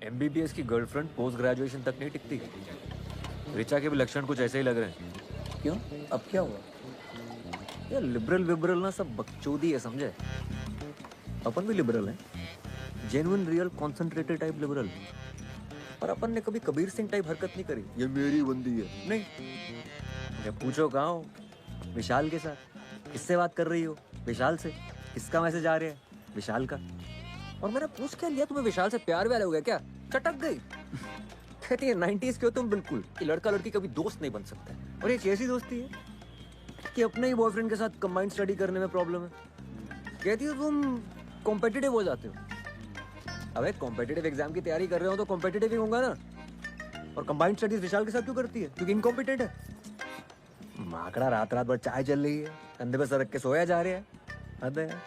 MBBS की girlfriend post graduation तक नहीं टिकती। ऋचा के भी लक्षण कुछ ऐसे ही लग रहे हैं। क्यों? अब क्या हुआ? ये लिबरल विबरल ना सब बकचोदी है, समझे? अपन भी लिबरल हैं, genuine real concentrated type liberal. पर अपन ने कभी कबीर सिंह टाइप हरकत नहीं करी, ये मेरी बंदी है, नहीं। जब पूछो कहाँ हो, विशाल के साथ। किससे बात कर रही हो? विशाल से। किसका मैसेज आ रहा है? विशाल का। और मैंने पूछ क्या लिया, तुम्हें विशाल से प्यार व्यार हो गया क्या? चटक गई। कहती है 90s के हो तुम बिल्कुल, कि लड़का लड़की कभी दोस्त नहीं बन सकता। और एक ऐसी दोस्ती है कि अपने ही बॉयफ्रेंड के साथ कंबाइंड स्टडी करने में प्रॉब्लम है। कहती हो तुम कॉम्पिटिटिव हो जाते हो। अबे कॉम्पिटिटिव एग्जाम की तैयारी कर रहे हो तो कॉम्पिटिटिव ही होगा ना। और कंबाइंड स्टडीज विशाल के साथ क्यों करती है? क्योंकि इनकॉम्पिटेंट है। माकड़ा रात रात भर चाय चल रही है, कंधे पे सर रख के सोया जा रहा है। हद है यार।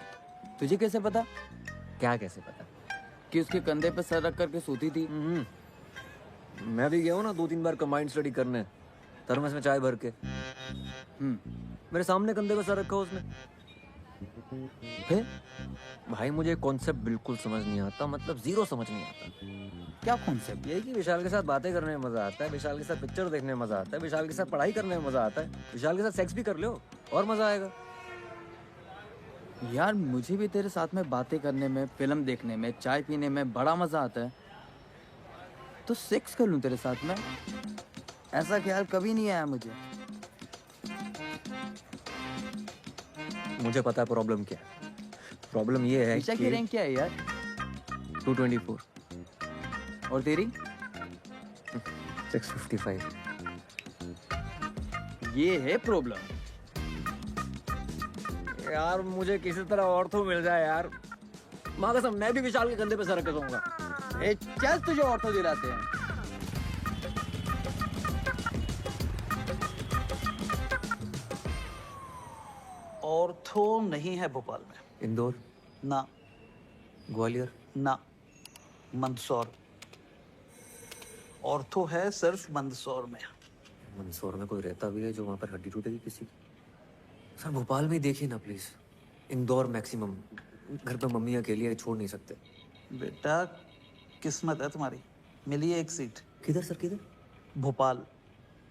तुझे कैसे पता क्या कैसे पता? कि उसके कंधे पे सर रख करके सोती थी? मैं भी गया हूँ ना 2-3 बार कंबाइंड स्टडी करने, थर्मस में चाय भर के। मेरे सामने कंधे पे सर रखा उसने। फिर भाई मुझे कॉन्सेप्ट बिल्कुल समझ नहीं आता, मतलब जीरो समझ नहीं आता। क्या कॉन्सेप्ट? ये कि विशाल के साथ बातें करने में मजा आता है, विशाल के साथ पिक्चर देखने में मजा आता है, विशाल के साथ पढ़ाई करने में मजा आता है, विशाल के साथ सेक्स भी कर लो और मजा आएगा। यार मुझे भी तेरे साथ में बातें करने में, फिल्म देखने में, चाय पीने में बड़ा मजा आता है। तो सेक्स कर लूं तेरे साथ में? ऐसा ख्याल कभी नहीं आया मुझे। मुझे पता है प्रॉब्लम क्या है। प्रॉब्लम ये है ईशा की कि रैंक क्या है यार? 224। और तेरी? 655। ये है प्रॉब्लम। यार मुझे किसी तरह ऑर्थो मिल जाए यार। माँ कसम मैं भी विशाल के कंधे पे सर रख के सोऊंगा। ए चल तुझे ऑर्थो दिलाते हैं। ऑर्थो नहीं है भोपाल में। इंदौर, ना, ग्वालियर। ना, मंदसौर। ऑर्थो है सिर्फ मंदसौर में। मंदसौर में कोई रहता भी है जो वहाँ पर हड्डी टूटेगी किसी की? सर भोपाल में ही देखिए ना प्लीज। इंदौर मैक्सिमम। घर पे मम्मी अकेली है, छोड़ नहीं सकते। बेटा किस्मत है तुम्हारी, मिली है एक सीट। किधर सर, किधर? भोपाल।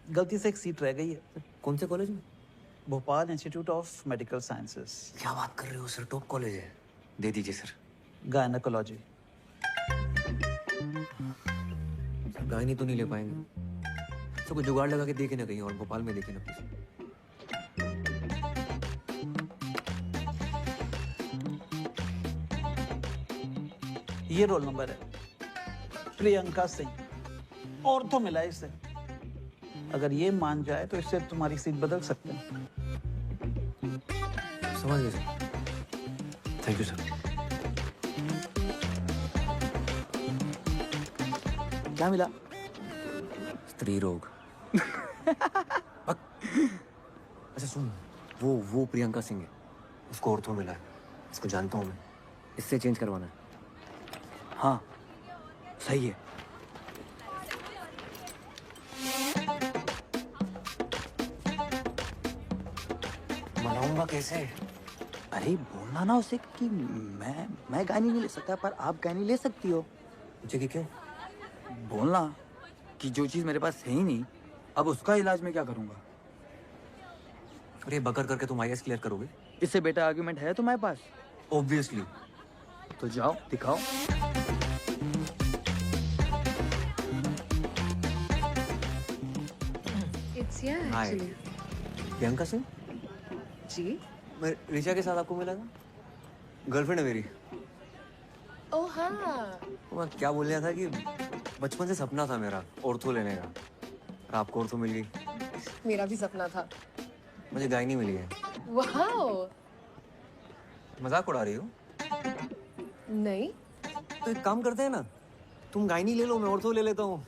गलती से एक सीट रह गई है। कौन से कॉलेज में? Bhopal institute of medical sciences, क्या बात कर रहे हो सर, टॉप कॉलेज है। दे दीजिए सर। गायनेकोलॉजी। गायनी तो नहीं ले पाएंगे, तो कोई जुगाड़ लगा के देखे ना कहीं और, भोपाल में देखे ना प्लीज। ये रोल नंबर है, प्रियंका सिंह। ऑर्थो मिला है इसे। अगर ये मान जाए तो इससे तुम्हारी सीट बदल सकते हैं। समझ गए सर, थैंक यू सर। क्या मिला? स्त्री रोग। अच्छा सुन, वो प्रियंका सिंह है, उसको ऑर्थो मिला है। इसको जानता हूँ मैं, इससे चेंज करवाना है। हाँ सही है। मनाऊंगा कैसे? अरे बोलना ना उसे कि मैं गानी नहीं ले सकता पर आप गानी ले सकती हो। मुझे कि क्यों? बोलना कि जो चीज मेरे पास है ही नहीं, अब उसका इलाज मैं क्या करूंगा। और ये बकर करके तुम आईएएस क्लियर करोगे? इससे बेटा आर्गुमेंट है तुम्हारे पास? ऑब्वियसली। तो जाओ दिखाओ। It's here hi, actually. Priyanka Singh. जी? मैं ऋचा के साथ आपको मिला था, गर्लफ्रेंड है मेरी। ओह हाँ। मैं क्या बोल रहा था कि बचपन से सपना था मेरा ऑर्थो लेने का, और आपको ऑर्थो मिल गई। मेरा भी सपना था। मुझे गायनी मिली है। वाओ। मजाक उड़ा रही हो? नहीं। तो एक काम करते हैं ना, तुम गायनी ले लो, मैं ऑर्थो ले लेता हूँ।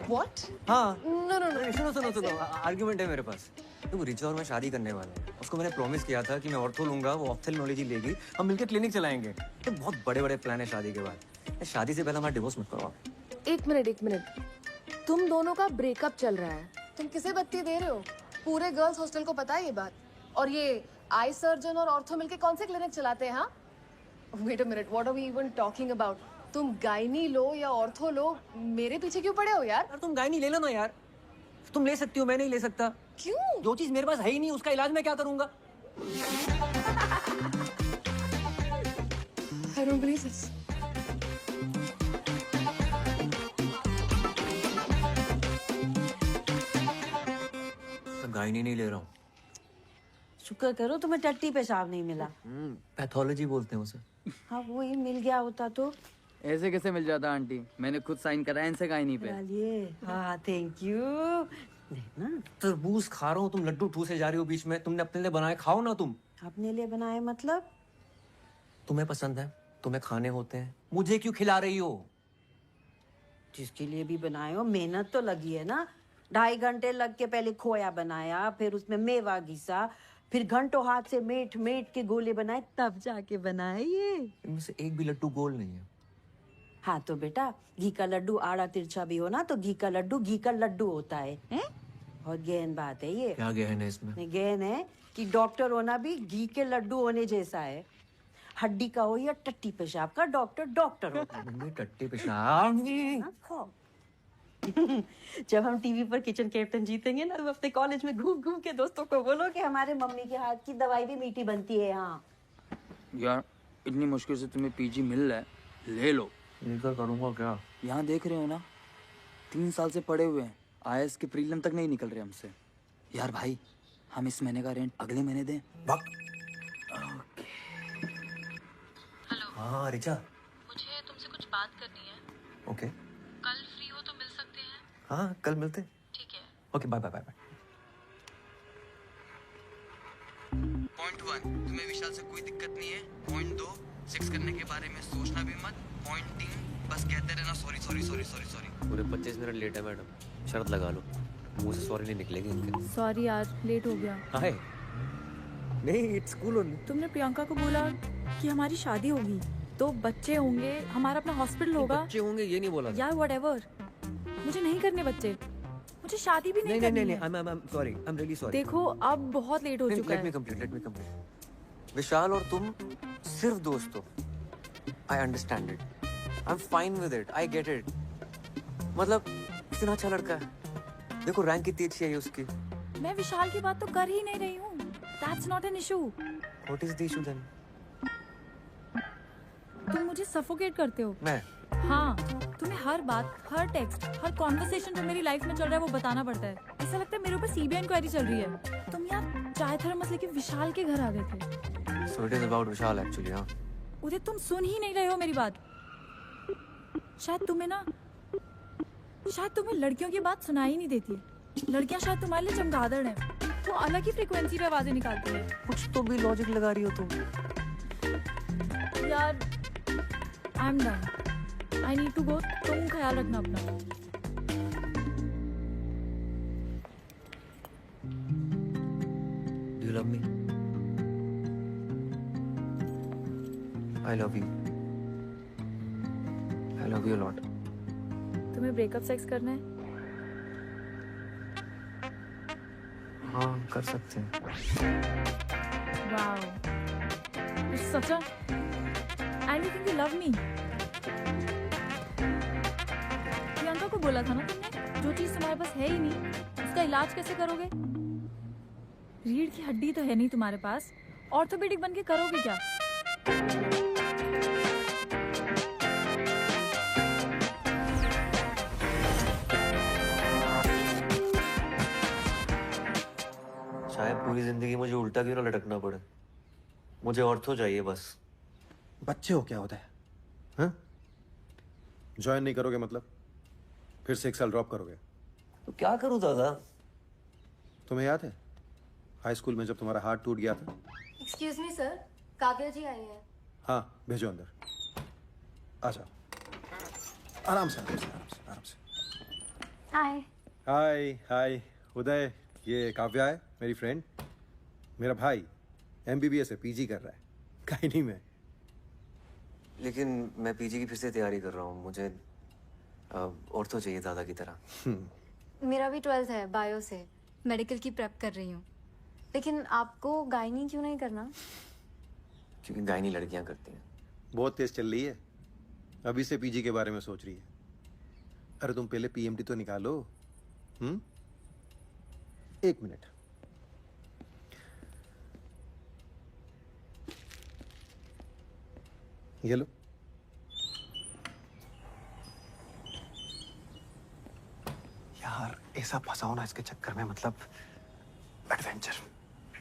What? हाँ। No no no. सुनो, आर्ग्यूमेंट है मेरे पास। तो रिचा और मैं शादी करने वाले हैं। उसको मैंने प्रॉमिस किया था कि मैं ऑर्थो लूंगा, वो ऑप्थेल्मोलॉजी लेगी, हम मिलकर क्लिनिक चलाएंगे। ये बहुत बड़े प्लान है शादी के बाद। शादी से पहले हमारा डिवोर्स मत करवाओ। एक मिनट। तुम दोनों का ब्रेकअप चल रहा है। तुम किसे बत्ती दे रहे हो? पूरे गर्ल्स हॉस्टल को पता है ये बात। और ये आई सर्जन और ऑर्थो मिलके कौन से क्लिनिक चलाते हैं? हाँ? Wait a minute. What are we even talking about? तुम गायनी लो या ऑर्थो लो, मेरे पीछे क्यों पड़े हो यार? यार तुम गायनी ले लो ना यार, तुम ले सकती हो, मैं नहीं ले सकता। क्यों? जो चीज मेरे पास है ही नहीं उसका इलाज मैं क्या करूंगा? I don't believe this. मैं गायनी नहीं ले रहा हूँ। शुक्र करो तुम्हें टट्टी पेशाब नहीं मिला। पैथोलॉजी बोलते हैं उसे। हाँ वो ही मिल गया होता तो। ऐसे कैसे मिल जाता आंटी? मैंने खुद साइन कराया इनसे गायनी पे। डालिए। हाँ थैंक यू। देखना तरबूज खा रहा हूँ, तुम लड्डू ठूसे जा रही हो बीच में। तुमने अपने लिए बनाए, खाओ ना तुम। अपने लिए बनाए मतलब? तुम्हें पसंद है, तुम्हें खाने होते हैं, मुझे क्यों खिला रही हो? जिसके लिए भी बनाए हो मेहनत तो लगी है ना। 2.5 घंटे लग के पहले खोया बनाया, फिर उसमें मेवा घिसा, फिर घंटों हाथ से मेट मेट के गोले बनाए, तब जाके बनाए ये। इनमें से एक भी लड्डू गोल नहीं है। हाँ तो बेटा घी का लड्डू आड़ा तिरछा भी हो ना तो घी का लड्डू होता है, हैं? बहुत गहन बात है ये। क्या गहन है इसमें? नहीं, गहन है कि डॉक्टर होना भी घी के लड्डू होने जैसा है। हड्डी का हो या टट्टी पेशाब का, डॉक्टर होता है। मम्मी टट्टी पेशाब। हाँ, खाओ। जब हम टीवी पर किचन कैप्टन जीतेंगे ना, तो अपने कॉलेज में घूम घूम के दोस्तों को बोलो कि हमारे मम्मी के हाथ की दवाई भी मीठी बनती है। हाँ यार इतनी मुश्किल से तुम्हें पीजी मिल रहा है, ले लो। लेकर करूंगा क्या? यहाँ देख रहे हो ना, 3 साल से पड़े हुए हैं, आईएएस के प्रीलिम तक नहीं निकल रहे हमसे। यार भाई हम इस महीने का रेंट अगले महीने दें। हाँ रिचा, मुझे तुमसे कुछ बात करनी है। ओके। कल फ्री हो तो मिल सकते हैं? हाँ कल मिलते हैं। ठीक है। Okay bye bye bye bye. Point 1, तुम्हें विशाल से कोई दिक्कत नहीं है। पॉइंट 2, सेक्स करने के बारे में सोचना भी मत। पॉइंट 3, बस कहते रहना sorry sorry sorry sorry sorry. पूरे 25 मिनट लेट है मैडम, शर्त लगा लो, मुंह से सॉरी नहीं निकलेगी इनके। सॉरी यार, लेट हो गया। हाय नहीं, इट्स कूल ओनली। तुमने प्रियंका को बोला कि हमारी शादी होगी तो बच्चे होंगे, हमारा अपना हॉस्पिटल होगा। बच्चे होंगे ये नहीं बोला था। यार व्हाटएवर, मुझे नहीं करने बच्चे, मुझे शादी भी नहीं नहीं करनी नहीं है। नहीं, I'm sorry, I'm really sorry। देखो अब बहुत लेट हो चुका let me है। complete। विशाल और तुम सिर्फ दोस्त हो। I understand it, I'm fine with it, I get it। मतलब इतना अच्छा लड़का है, देखो रैंक कितनी अच्छी है उसकी। मैं विशाल की बात तो कर ही नहीं रही हूँ। That's not an issue। What is the issue then? तुम मुझे सफोकेट करते हो। मैं? हाँ, तुम्हें हर बात, हर टेक्स्ट, हर कॉन्वर्सेशन जो मेरी लाइफ में चल रहा है वो बताना पड़ता है। ऐसा लगता है मेरे ऊपर सीबीआई इंक्वायरी चल रही है। तुम यार चाय थर्मस लेके विशाल के घर आ गए थे। So it is about Vishal actually, हाँ। उदित तुम सुन ही नहीं रहे हो मेरी बात। शायद तुम्हें लड़कियों की बात सुनाई नहीं देती है। लड़कियां शायद तुम्हारे लिए चमगादड़ हैं, वो अलग ही फ्रीक्वेंसी पे आवाजें निकालती है। कुछ तो भी लॉजिक लगा रही हो तुम। यार I am done, I need to go. तुम ख्याल रखना अपना। Do you love me? I love you. I love you a lot. तुम्हें ब्रेकअप सेक्स करना है? हाँ कर सकते हैं। Wow, it's such a and you think you love me. Priyanka को बोला था ना तुमने, जो चीज तुम्हारे पास है ही नहीं उसका इलाज कैसे करोगे? रीढ़ की हड्डी तो है नहीं तुम्हारे पास, ऑर्थोपेडिक बन के करोगे क्या? शायद पूरी जिंदगी मुझे उल्टा क्यों ना लटकना पड़े, मुझे ऑर्थो चाहिए बस। बच्चे हो क्या होता है? हाँ? ज्वाइन नहीं करोगे मतलब? फिर से 1 साल ड्रॉप करोगे? तो क्या करूं दादा? तुम्हें याद है हाई स्कूल में जब तुम्हारा हार्ट टूट गया था? एक्सक्यूज मी सर, काव्या जी आई हैं। हाँ भेजो अंदर। आ जाओ, आराम से आराम से आराम से आराम से। हाय। हाय हाय उदय, ये काव्या है मेरी फ्रेंड। मेरा भाई MBBS है, PG कर रहा है गायनी में। लेकिन मैं पीजी की फिर से तैयारी कर रहा हूँ, मुझे ऑर्थो चाहिए दादा की तरह। मेरा भी 12th है, बायो से मेडिकल की प्रेप कर रही हूँ। लेकिन आपको गायनी क्यों नहीं करना? क्योंकि गायनी लड़कियां करती हैं। बहुत तेज चल रही है, अभी से पीजी के बारे में सोच रही है। अरे तुम पहले पीएमटी तो निकालो। 1 मिनट। ये लो। यार ऐसा फंसाओ ना इसके चक्कर में, मतलब एडवेंचर।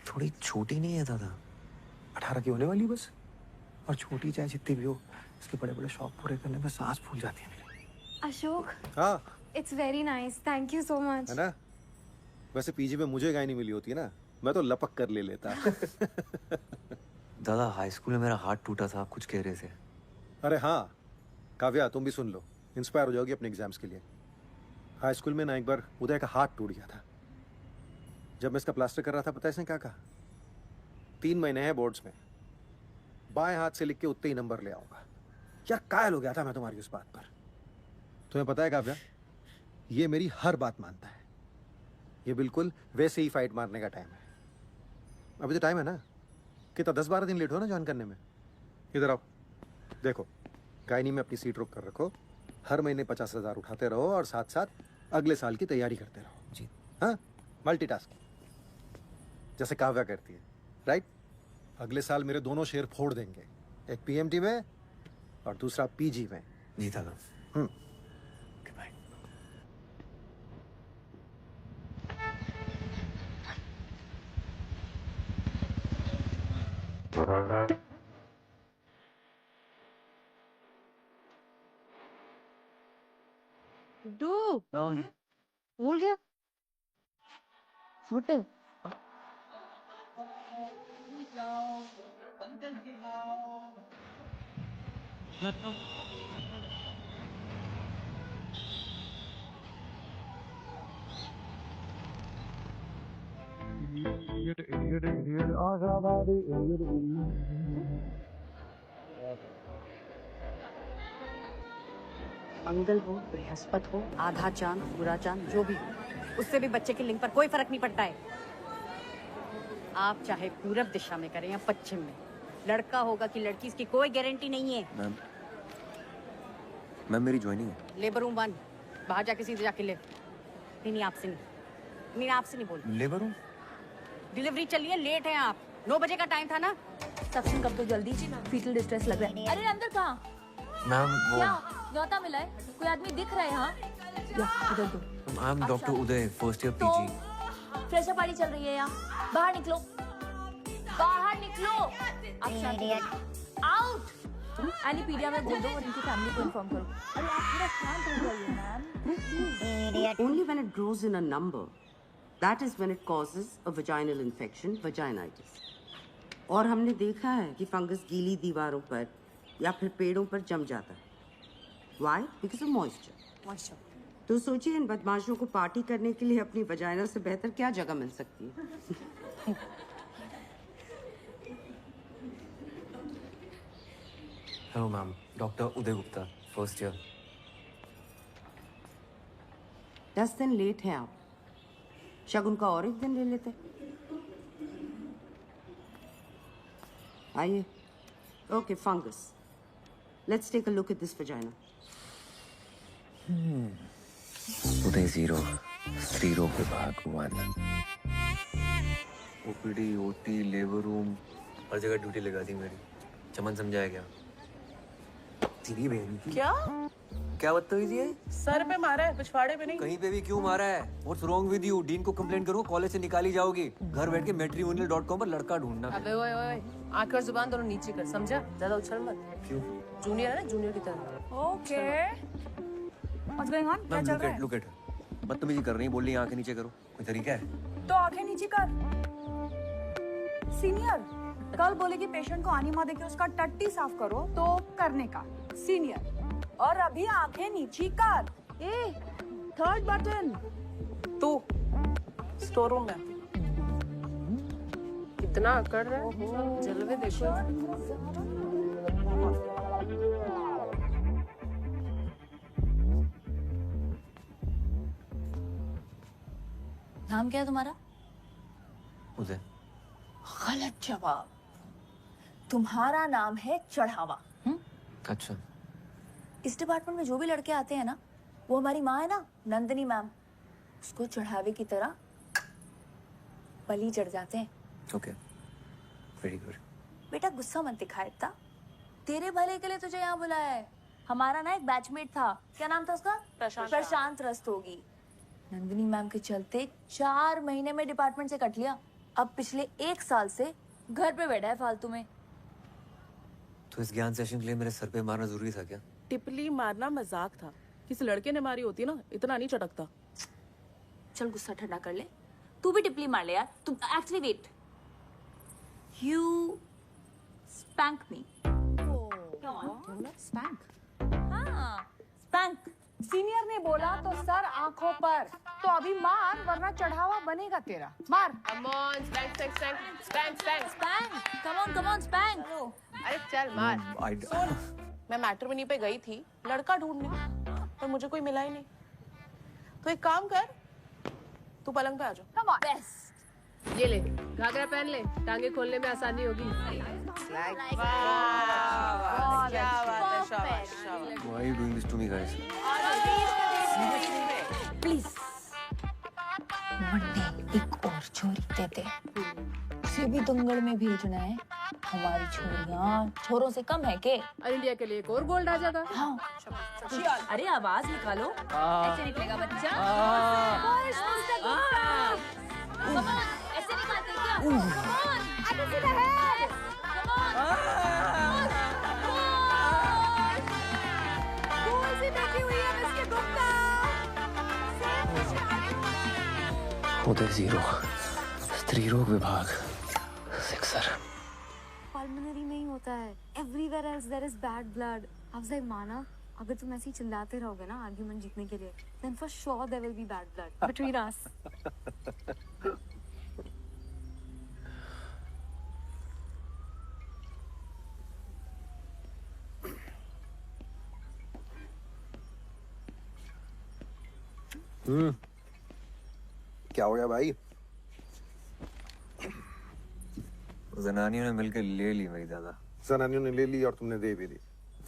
थोड़ी छोटी नहीं है दादा? 18 की होने वाली बस। और छोटी चाहे जितनी भी हो, इसके बड़े बड़े शौक पूरे करने में सांस फूल जाती है मेरी। अशोक, हाँ it's very nice, thank you so much. है ना। वैसे पीजी में मुझे गाय नहीं मिली होती ना, मैं तो लपक कर ले लेता। दादा हाई स्कूल में मेरा हाथ टूटा था, आप कुछ कह रहे थे। अरे हाँ काव्या, तुम भी सुन लो, इंस्पायर हो जाओगी अपने एग्जाम्स के लिए। हाई स्कूल में ना एक बार उदय का हाथ टूट गया था। जब मैं इसका प्लास्टर कर रहा था, पता है इसने क्या कहा? 3 महीने हैं बोर्ड्स में, बाएं हाथ से लिख के उतने ही नंबर ले आऊंगा। यार कायल हो गया था मैं तुम्हारी उस बात पर। तुम्हें पता है काव्या, ये मेरी हर बात मानता है। ये बिल्कुल वैसे ही फाइट मारने का टाइम है। अभी तो टाइम है ना, कितना 10-12 दिन लेट हो ना ज्वाइन करने में। इधर आओ, देखो गायनी में अपनी सीट रोक कर रखो, हर महीने 50,000 उठाते रहो और साथ साथ अगले साल की तैयारी करते रहो। जी हाँ, मल्टीटास्किंग जैसे काव्या करती है, राइट। अगले साल मेरे दोनों शेयर फोड़ देंगे, एक पीएमटी में और दूसरा पीजी में। जी दादा। Okay bye. भूल गया। होटल मंगल हो, बृहस्पति हो, आधा चांद, पूरा चांद, जो भी हो, उससे भी बच्चे की लिंग पर कोई फर्क नहीं पड़ता है। आप चाहे पूरब दिशा में करें या पश्चिम में, लड़का होगा कि लड़की, इसकी कोई गारंटी नहीं है। मैम मेरी ज्वाइनिंग है। लेबर रूम 1, बाहर जाके सीधे जाके ले। नहीं आपसे नहीं, नहीं आपसे नहीं बोल। Labour room? डिलीवरी चलिए, लेट है आप। 9 बजे का टाइम था ना। सक्शन कब तो जल्दी, फीटल डिस्ट्रेस लग रहा है। अरे अंदर कहाँ? मैम वो क्या न्योता मिला है? कोई आदमी दिख रहा है यहाँ? इधर दो। आई am doctor Uday, first year तो पीजी। फ्रेशर पार्टी चल रही है यहाँ, बाहर निकलो, बाहर निकलो। आप शांत आउट। एनीपीडिया में बोल दो और इनकी फैमिली को इन्फॉर्म करो। अरे आप थोड़ा शांत हो जाइए ma'am. Only when it grows in a number, that is when it causes a vaginal infection, vaginitis. और हमने देखा है कि फंगस गीली दीवारों पर या फिर पेड़ों पर जम जाता है। Why? Because of moisture. Moisture. तो सोचिए इन बदमाशों को पार्टी करने के लिए अपनी वजाइना से बेहतर क्या जगह मिल सकती है। हेलो मैम, डॉक्टर उदय गुप्ता, फर्स्ट ईयर। 10 दिन लेट हैं आप, शगुन का और एक दिन ले लेते। आइए। Okay, fungus. Let's take a look at this vagina. Uday 0, स्त्री रोग विभाग 1। ओपीडी, ओटी, लेबर रूम, हर जगह ड्यूटी लगा दी मेरी। चमन समझाया क्या? तेरी बहन की क्या बदतमीजी है? सर पे मारा है, पिछवाड़े पे नहीं। कहीं पे भी क्यों मारा है? What's wrong with you? Dean को कंप्लेंट करो, कॉलेज से निकाली जाओगी। घर बैठ के matrimonial.com पर लड़का ढूंढना। अबे ओए ओए, आंख और जुबान दोनों नीचे कर, समझा? ज्यादा उछल मत। क्यों? जूनियर है ना, जूनियर की तरह। ओके। What's going on? क्या चल रहा है? look at बदतमीजी कर रही है, बोल रही है आंखें नीचे करो। कोई तरीका है? तो आंखें नीचे कर। सीनियर, कल बोले कि पेशेंट को आनी माँ देके उसका टट्टी साफ करो, तो करने का। सीनियर, और अभी आंखें नीचे कर। ए, थर्ड बटन। तू स्टोर रूम में कितना अकड़ रहा है, जलवे देखो। नाम क्या है तुम्हारा? उदय। गलत जवाब। तुम्हारा नाम है चढ़ावा। अच्छा। इस डिपार्टमेंट में जो भी लड़के आते हैं ना, वो हमारी माँ है ना, नंदिनी मैम, उसको चढ़ावे की तरह बलि चढ़ जाते हैं। Okay, very good. बेटा गुस्सा मत दिखा इतना, तेरे भले के लिए तुझे यहाँ बुलाया है। हमारा ना एक बैचमेट था, क्या नाम था उसका? प्रशांत रस्तोगी। नंदिनी मैम के चलते 4 महीने में डिपार्टमेंट से कट लिया। अब पिछले 1 साल से घर पे बैठा है फालतू में। तो इस ज्ञान सेशन के लिए मेरे सर पे मारना जरूरी था क्या? टिपली मारना मजाक था। किसी लड़के ने मारी होती ना, इतना नहीं चटकता। चल गुस्सा ठंडा कर ले, तू भी टिपली मार ले यार। तू actually wait, you spank me. Spank? हाँ स्पैंक। सीनियर ने बोला तो सर आंखों पर, तो अभी मार वरना चढ़ावा बनेगा तेरा। मार। Come on, spank, spank, spank, spank, spank. Spank, come on spank. अरे चल मार। सुन, मैं मैट्रिमोनी पे गई थी लड़का ढूंढने, पर मुझे कोई मिला ही नहीं। तो एक काम कर, तू पलंग पे आ जा। Come on. बेस्ट। ये ले, घाघरा पहन ले, टांगे खोलने में आसानी होगी। Why are you doing this to me, guys? Please Monday एक और छोरी दे दे, उसे भी दंगल में भेजना है। हमारी छोरियां छोरों से कम है के? और इंडिया के लिए एक और गोल्ड आ जाएगा। हाँ। अरे आवाज निकालो। ऐसे निकलेगा बच्चा। ऐसे निकालते क्या? आगे सीधा है। उदय 0, स्त्री रोग विभाग, सिक्सर। पल्मोनरी में ही होता है, everywhere else there is bad blood. अफजाई माना, अगर तुम ऐसे ही चिल्लाते रहोगे ना आर्गुमेंट जीतने के लिए, then for sure there will be bad blood between us. क्या हो गया भाई? जनानियों ने मिलकर ले ली मेरी दादा। जनानियों ने ले ली और तुमने दे भी दी।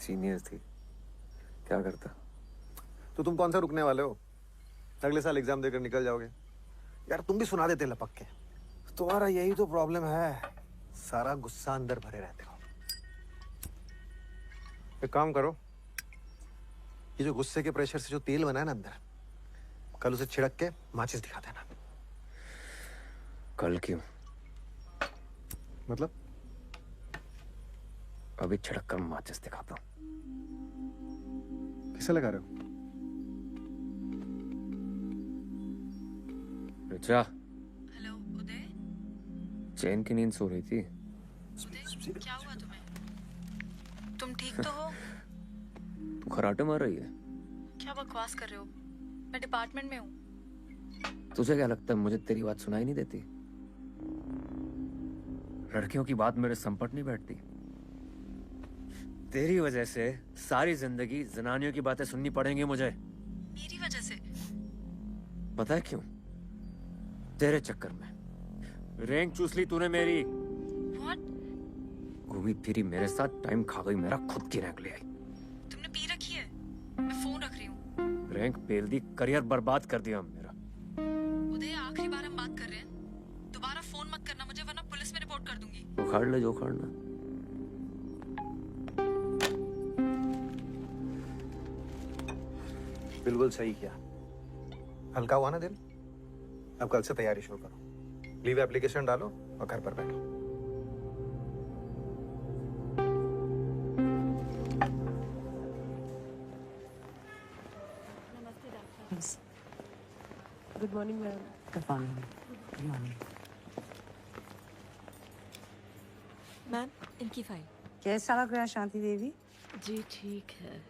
सीनियर्स थी, क्या करता। तो तुम कौन सा रुकने वाले हो? अगले साल एग्जाम देकर निकल जाओगे। यार तुम भी सुना देते लपक के। तुम्हारा यही तो प्रॉब्लम है, सारा गुस्सा अंदर भरे रहते हो। एक काम करो, ये जो गुस्से के प्रेशर से जो तेल बना है ना अंदर, कल उसे छिड़क के माचिस दिखा देना। कल क्यों? मतलब? अभी छिड़क कर माचिस दिखाता हूँ। किसे लगा रहे हो? रिचा। हेलो उदय। चैन की नींद सो रही थी। उदय, क्या हुआ तुम्हें? तुम ठीक तो हो? तू खराटे मार रही है? क्या बकवास कर रहे हो? मैं डिपार्टमेंट में हूँ। तुझे क्या लगता है मुझे तेरी बात सुनाई नहीं देती? लड़कियों की बात मेरे संपट नहीं बैठती। तेरी वजह से सारी जिंदगी जनानियों की बातें सुननी पड़ेंगी मुझे। मेरी वजह से? पता है क्यों? तेरे चक्कर में रैंक चूस ली तूने मेरी। What? घूमी फिरी मेरे साथ टाइम खा गई मेरा, खुद की रैंक ले आई। तुमने पी रखी है? मैं फोन रख रही हूँ। रैंक पेल दी, करियर बर्बाद कर दिया मेरा। उदय, आखिरी बार हम बात कर रहे हैं, दोबारा फोन मत करना मुझे, वरना पुलिस में रिपोर्ट कर दूंगी। उखाड़ ले जो उखाड़ना। बिल्कुल सही किया। हल्का हुआ ना दिल? अब कल से तैयारी शुरू करो। लीव एप्लीकेशन डालो और घर पर बैठो। Good morning ma'am. Good morning. Ma'am इनकी फाइल। कैसा लग रहा है शांति देवी? जी ठीक है।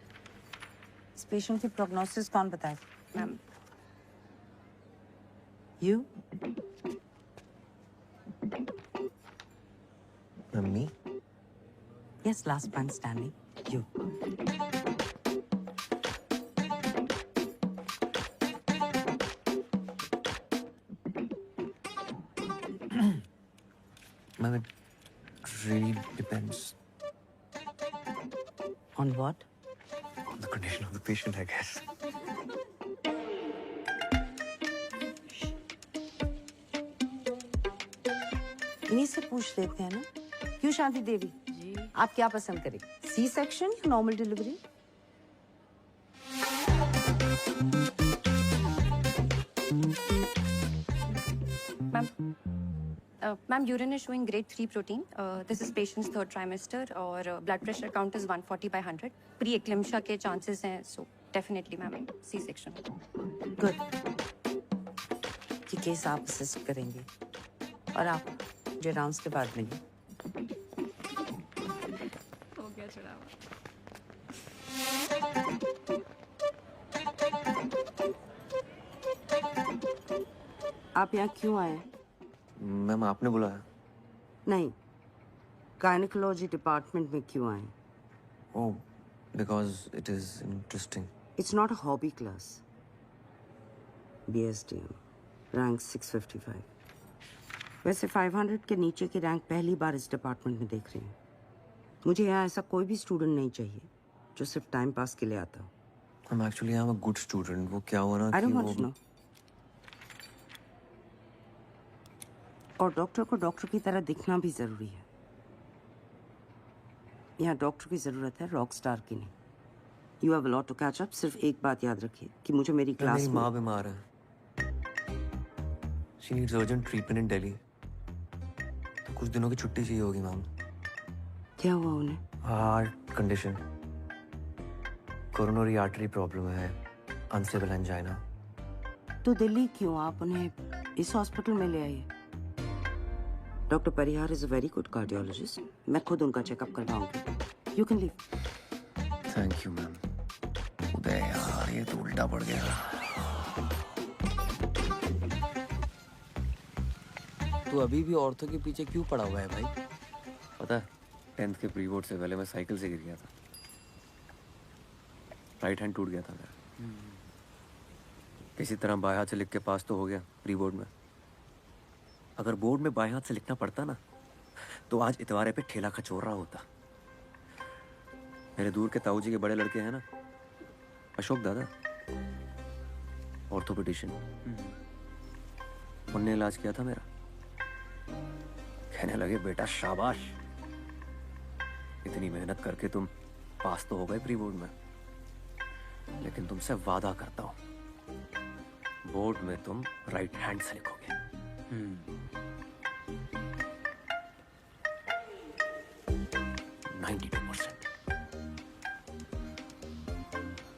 इस पेशेंट की प्रोग्नोसिस कौन बताए? Ma'am. You? Mummy? Yes, last man standing. You. Ma'am, it really depends. On what? On the condition of the patient, I guess. इन्हीं से पूछ लेते हैं ना। क्यों शांति देवी जी, आप क्या पसंद करेंगे, सी सेक्शन या normal delivery? Ma'am urine is showing grade 3 protein. This is patients third trimester और blood pressure count is 140/100. Pre eclampsia के चांसेस हैं, so definitely ma'am C section. Good. ये केस आप असिस्ट करेंगे और आप मुझे राउंड्स के बाद मिलिए। हो गया चढ़ावा। आप यहाँ क्यों आए? मैम आपने बुलाया? नहीं, गायनेकोलॉजी डिपार्टमेंट में क्यों आए? Oh, because it is interesting. It's not a hobby class. BSDM, rank 655. वैसे 500 के नीचे की रैंक पहली बार इस डिपार्टमेंट में देख रही हूँ. मुझे यहाँ ऐसा कोई भी स्टूडेंट नहीं चाहिए जो सिर्फ टाइम पास के लिए आता हो. I'm actually I'm a good student. वो क्या हुआ ना I कि don't वो want to know. और डॉक्टर को डॉक्टर की तरह दिखना भी जरूरी है. यहाँ डॉक्टर की जरूरत है, रॉक स्टार की नहीं. You have a lot to catch up. सिर्फ एक बात याद रखिए कि मुझे मेरी क्लास मेरी में माँ बीमार है. She needs urgent treatment in Delhi. तो कुछ दिनों की छुट्टी चाहिए होगी मैम. क्या हुआ उन्हें? Heart condition, coronary artery problem है, अनस्टेबल एंजाइना. तो दिल्ली क्यों? आप उन्हें इस हॉस्पिटल में ले आइए. Doctor Parihar is a very good cardiologist. मैं खुद उनका चेकअप करवाऊंगी. You can leave. Thank you ma'am. Uday यार ये तो उल्टा पड़ गया. तू अभी भी औरतों के पीछे क्यों पड़ा हुआ है भाई? पता है 10th के प्री बोर्ड से पहले मैं साइकिल से गिर गया था. राइट हैंड टूट गया था मेरा. किसी तरह बाएं हाथ से लिख के पास तो हो गया प्री बोर्ड में. अगर बोर्ड में बाएं हाथ से लिखना पड़ता ना तो आज इतवारे पे ठेला खचोर रहा होता. मेरे दूर के ताऊ जी के बड़े लड़के हैं ना, अशोक दादा, ऑर्थोपेडिशियन, उनने इलाज किया था मेरा. कहने लगे बेटा शाबाश, इतनी मेहनत करके तुम पास तो हो गए प्री बोर्ड में, लेकिन तुमसे वादा करता हूं बोर्ड में तुम राइट हैंड से लिखोगे. 92%.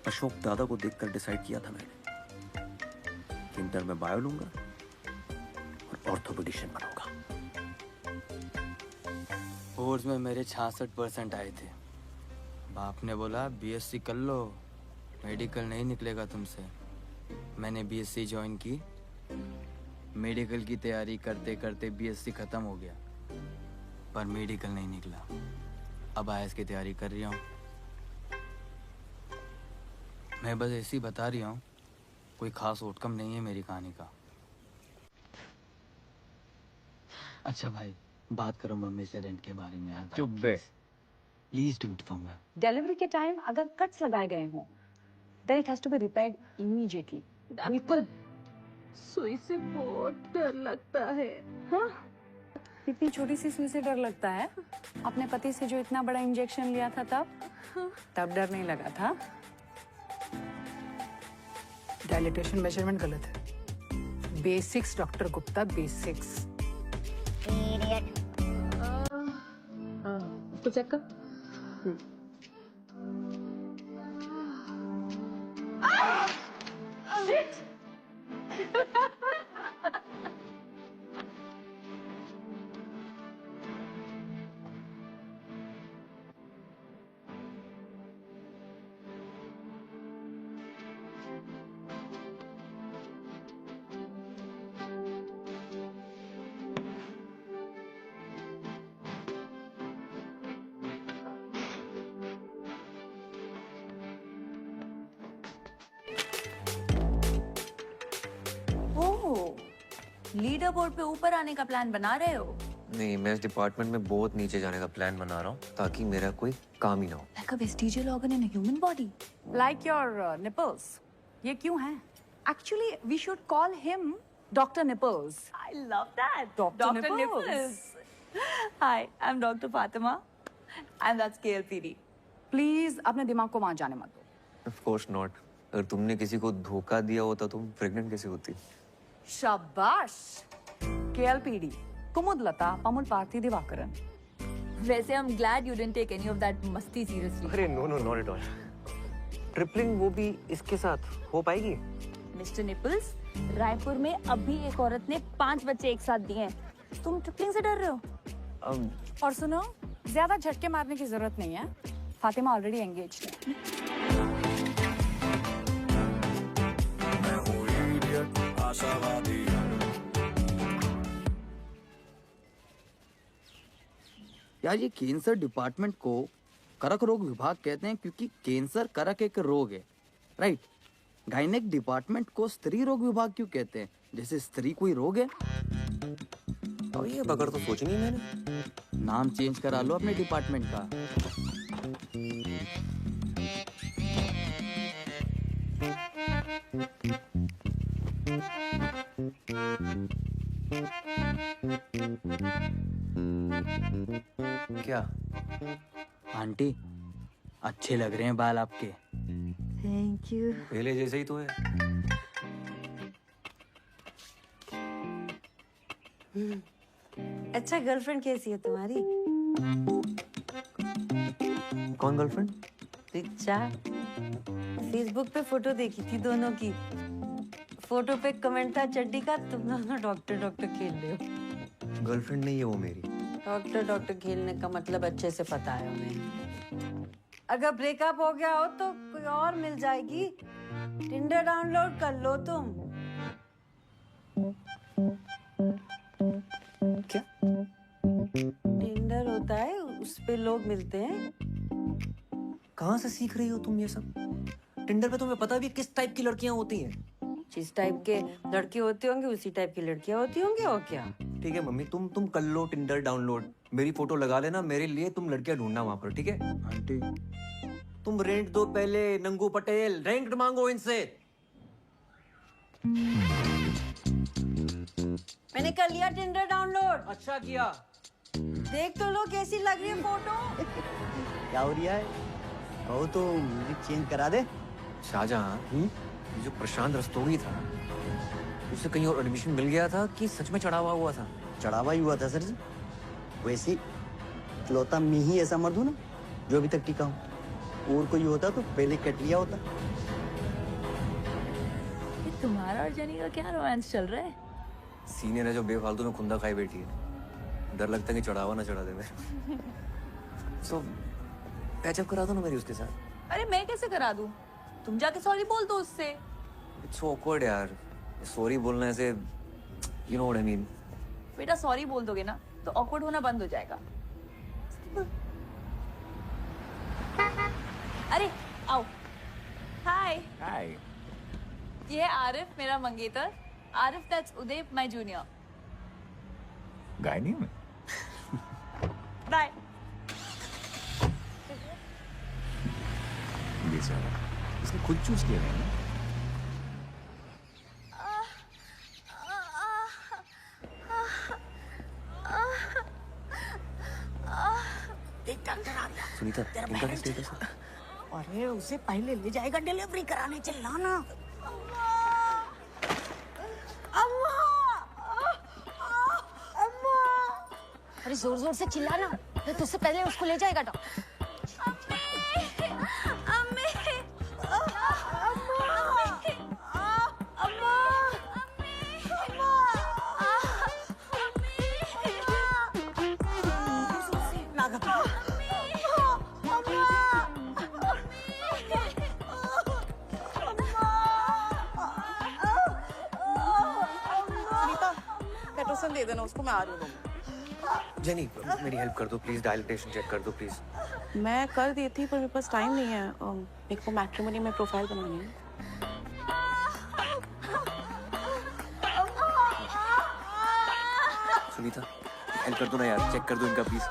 अशोक दादा को देखकर डिसाइड किया था मैंने कि इंटर में बायो लूंगा और ऑर्थोपेडिशियन बनूंगा. बोर्ड्स में मेरे 66% आए थे. बाप ने बोला BSc कर लो, मेडिकल नहीं निकलेगा तुमसे. मैंने BSc ज्वाइन की. मेडिकल की तैयारी करते करते BSc खत्म हो गया, पर मेडिकल नहीं निकला. अब IAS की तैयारी कर रही हूँ. मैं बस ऐसे ही बता रही हूँ, कोई खास आउटकम नहीं है मेरी कहानी का. अच्छा भाई, बात करो मम्मी से रेंट के बारे में यार. चुप बे. Please do it for me. Delivery के टाइम अगर कट्स लगाए गए हों, then it has to be repaired immediately. बिल्कुल. सुई से बहुत डर लगता है. हाँ? इतनी छोटी सी सुई से डर लगता है? अपने पति से जो इतना बड़ा इंजेक्शन लिया था तब डर नहीं लगा था? डायलिटेशन मेजरमेंट गलत है. Basics doctor Gupta, basics. तो चेक कर. लीडर बोर्ड पे ऊपर आने का प्लान बना रहे हो? नहीं, मैं इस डिपार्टमेंट में बहुत नीचे जाने का प्लान बना रहा हूँ ताकि मेरा कोई काम ही ना हो. Like a vestigial organ in a human body. Like your nipples. ये क्यों है? Actually, we should call him Dr. Nipples. I love that. Dr. Nipples. Hi, I'm Dr. Fatima. And that's KLPD. Please, अपने दिमाग को वहां जाने मत दो. Of course not. अगर तुमने किसी को धोखा दिया होता तुम प्रेग्नेंट कैसे होती? शाबाश. KLPD. कुमुदलता पमुल पार्थी दिवाकरन. वैसे I'm glad you didn't take any of that मस्ती seriously. अरे no no not at all. Tripling वो भी इसके साथ हो पाएगी? मिस्टर निपल्स, रायपुर में अभी एक औरत ने 5 बच्चे एक साथ दिए हैं. तुम ट्रिपलिंग से डर रहे हो? और सुनो, ज्यादा झटके मारने की जरूरत नहीं है. फातिमा ऑलरेडी एंगेज्ड है. यार ये कैंसर डिपार्टमेंट को करक रोग विभाग कहते हैं क्योंकि कैंसर करक एक रोग है, राइट? गायनेक डिपार्टमेंट को स्त्री रोग विभाग क्यों कहते हैं? जैसे स्त्री कोई रोग है? और ये बगैर तो सोची नहीं मैंने. नाम चेंज करा लो अपने डिपार्टमेंट का. क्या? आंटी, अच्छे लग रहे हैं बाल आपके. Thank you. पहले जैसे ही तो है. अच्छा, गर्लफ्रेंड कैसी है तुम्हारी? कौन गर्लफ्रेंड? रिचा. फेसबुक पे फोटो देखी थी दोनों की. फोटो पे कमेंट था चड्डी का, तुम दोनों डॉक्टर डॉक्टर खेल रहे हो. गर्लफ्रेंड नहीं है वो मेरी. डॉक्टर डॉक्टर खेलने का मतलब अच्छे से पता है उन्हें. अगर ब्रेकअप हो गया हो तो कोई और मिल जाएगी. टिंडर डाउनलोड कर लो तुम. क्या? टिंडर होता है, उस पे लोग मिलते हैं. कहाँ से सीख रही हो तुम ये सब? टिंडर पे तुम्हें पता भी है किस टाइप की लड़कियां होती हैं? जिस टाइप के लड़के होते होंगे उसी टाइप की लड़कियां होती होंगी. और क्या? ठीक है मम्मी, तुम कर लो टिंडर डाउनलोड. मेरी फोटो लगा लेना मेरे लिए. तुम लड़कियां ढूंढना वहां पर, ठीक है? आंटी, तुम रेंट दो पहले. नंगू पटेल, रेंट मांगो इनसे. मैंने कर लिया टिंडर डाउनलोड. अच्छा किया. देख तो लो कैसी लग रही है फोटो. क्या हो रहा है? कहो तो म्यूजिक चेंज करा दे. शाहजहां, ये जो प्रशांत रस्तोगी था, उसे कहीं और एडमिशन मिल गया था कि सच में चढ़ावा हुआ था? चढ़ावा ही हुआ था सर जी. वैसे इकलौता मैं ही ऐसा मर्द हूँ ना जो अभी तक टिका हूँ. और कोई होता तो पहले कट लिया होता. ये तुम्हारा और जेनी का क्या रोमांस चल रहा है? सीनियर है जो बेफालतू में खुंदा खाई बैठी है. डर लगता है कि चढ़ावा ना चढ़ा दे मैं. सो पैचअप करा दो ना मेरी उसके साथ. अरे मैं कैसे करा दूं? तुम जाके सॉरी बोल दो उससे. इट्स ऑकवर्ड यार. सॉरी बोलने से, you know what I mean. बेटा सॉरी बोल दोगे ना तो ऑकवर्ड होना बंद हो जाएगा. अरे आओ. हाय. हाय. ये है आरिफ, मेरा मंगेतर. Arif, that's Uday, my junior. Gynae में. बाय. इसने खुद चूज किया है ना. सुनीता, इनका क्या स्टेटस है? अरे उसे पहले ले जाएगा डिलीवरी कराने. चिल्ला ना. अरे जोर जोर से चिल्लाना. तुझसे पहले उसको ले जाएगा डॉक्टर. मेडिसिन दे देना उसको, मैं आ रही हूँ. जेनी, मेरी हेल्प कर दो प्लीज. डायलिटेशन चेक कर दो प्लीज. मैं कर दी थी पर मेरे पास टाइम नहीं है. मेरे को मैट्रिमोनी में प्रोफाइल बनानी है. सुनीता, हेल्प कर दो ना यार. चेक कर दो इनका प्लीज.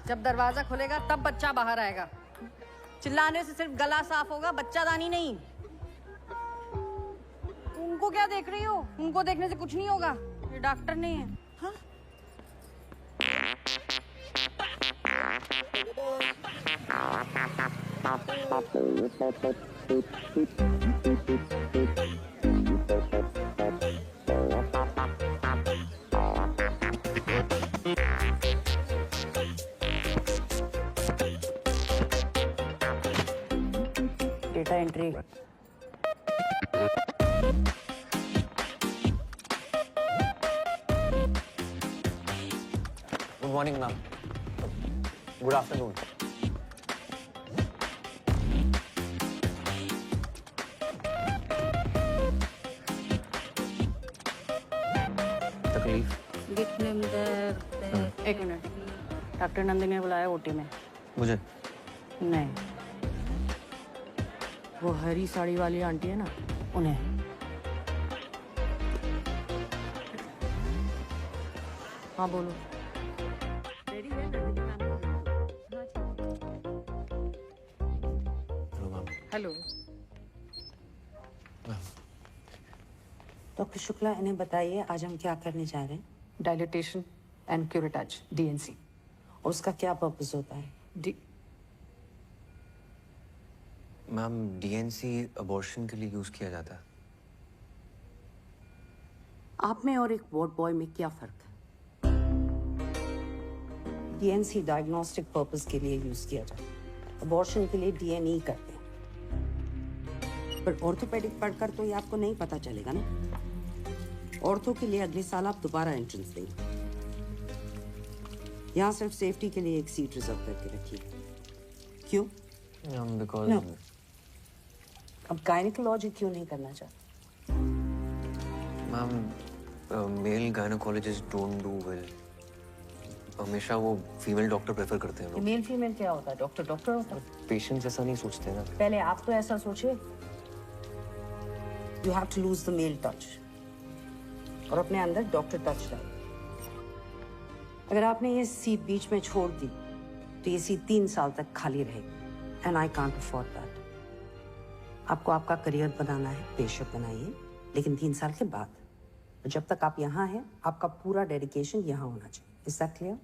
जब दरवाजा खुलेगा तब बच्चा बाहर आएगा। चिल्लाने से सिर्फ गला साफ होगा, बच्चादानी नहीं। उनको क्या देख रही हो? उनको देखने से कुछ नहीं होगा, ये डॉक्टर नहीं है। हाँ? Data entry. Good morning ma'am. Good afternoon. तकलीफ? एक मिनट, डॉक्टर नंदिनी ने बुलाया ओटी में। मुझे? नहीं, वो हरी साड़ी वाली आंटी है ना, उन्हें। हाँ बोलो। हेलो डॉक्टर शुक्ला, इन्हें बताइए आज हम क्या करने जा रहे हैं। Dilatation and curettage, DNC। और उसका क्या पर्पस होता है? मैम, DNC अबॉर्शन के लिए यूज किया जाता है। आप में और एक वार्ड बॉय में क्या फर्क है? DNC डायग्नोस्टिक पर्पस के लिए यूज किया जाता है, अबॉर्शन के लिए DNE करते हैं। पर ऑर्थोपेडिक पढ़कर तो ये आपको नहीं पता चलेगा ना। ऑर्थो के लिए अगले साल आप दोबारा एंट्रेंस देंगे। यहाँ सिर्फ सेफ्टी के लिए एक सीट रिजर्व करके रखिए। क्यों? Because No. अब गायनिकोलॉजी क्यों नहीं करना चाहते? Ma'am, male gynaecologist don't do well. हमेशा वो फीमेल डॉक्टर प्रेफर करते हैं लोग। मेल फीमेल क्या होता है? डॉक्टर डॉक्टर होता है। पेशेंट्स ऐसा नहीं सोचते ना। पहले आप तो ऐसा सोचे। You have to lose the male touch और अपने अंदर डॉक्टर टच डालो। अगर आपने ये सीट बीच में छोड़ दी तो ये सीट 3 साल तक खाली रहेगी and I can't afford that. आपको आपका करियर बनाना है, बेशक बनाइए, लेकिन 3 साल के बाद। जब तक आप यहाँ हैं, आपका पूरा डेडिकेशन यहाँ होना चाहिए। Is that clear?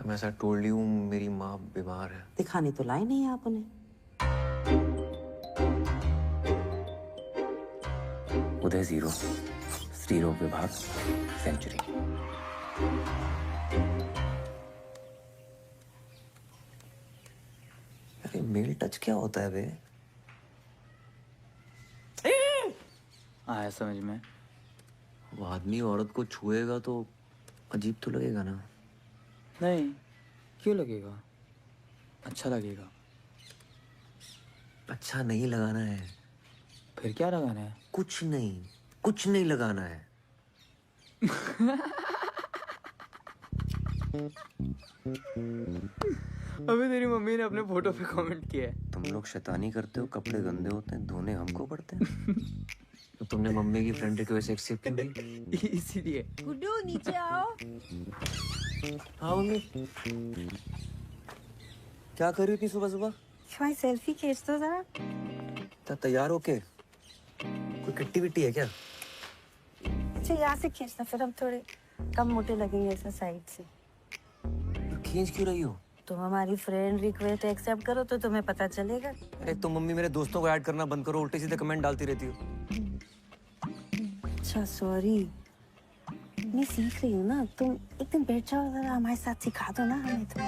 मैं ऐसा टोल्ड यू, मेरी माँ बीमार है। दिखाने तो लाए नहीं आप उन्हें। उदय 0, स्त्री रोग विभाग, सेंचुरी। अरे मेल टच क्या होता है बे? आया समझ में। वो आदमी औरत को छुएगा तो अजीब तो लगेगा ना। नहीं, क्यों लगेगा? अच्छा लगेगा। अच्छा नहीं लगाना है। फिर क्या लगाना है? कुछ नहीं लगाना है। अबे तेरी मम्मी ने अपने फोटो पे कमेंट किया है। तुम लोग शैतानी करते हो, कपड़े गंदे होते हैं, धोने हमको पड़ते हैं। तो तुमने मम्मी की फ्रेंड रिक्वेस्ट एक्सेप्ट क्यों की? इसीलिए। गुड्डू नीचे आओ। हाँ मम्मी। क्या कर रही थी सुबह सुबह? भाई सेल्फी खींच दो जरा। तैयार होके? कोई एक्टिविटी है क्या? अच्छा यहाँ से खींचना, फिर हम थोड़े कम मोटे लगेंगे ऐसा साइड से। खींच क्यों रही हो? तुम हमारी फ्रेंड रिक्वेस्ट एक्सेप्ट करो तो तुम्हें पता चलेगा। अरे तो मम्मी मेरे दोस्तों को ऐड करना बंद करो, उल्टे सीधे कमेंट डालती रहती हो। अच्छा सॉरी, मैं सीख रही हूँ ना। तुम एक दिन बैठ जाओ जरा, हमारे साथ सिखा दो ना हमें तो।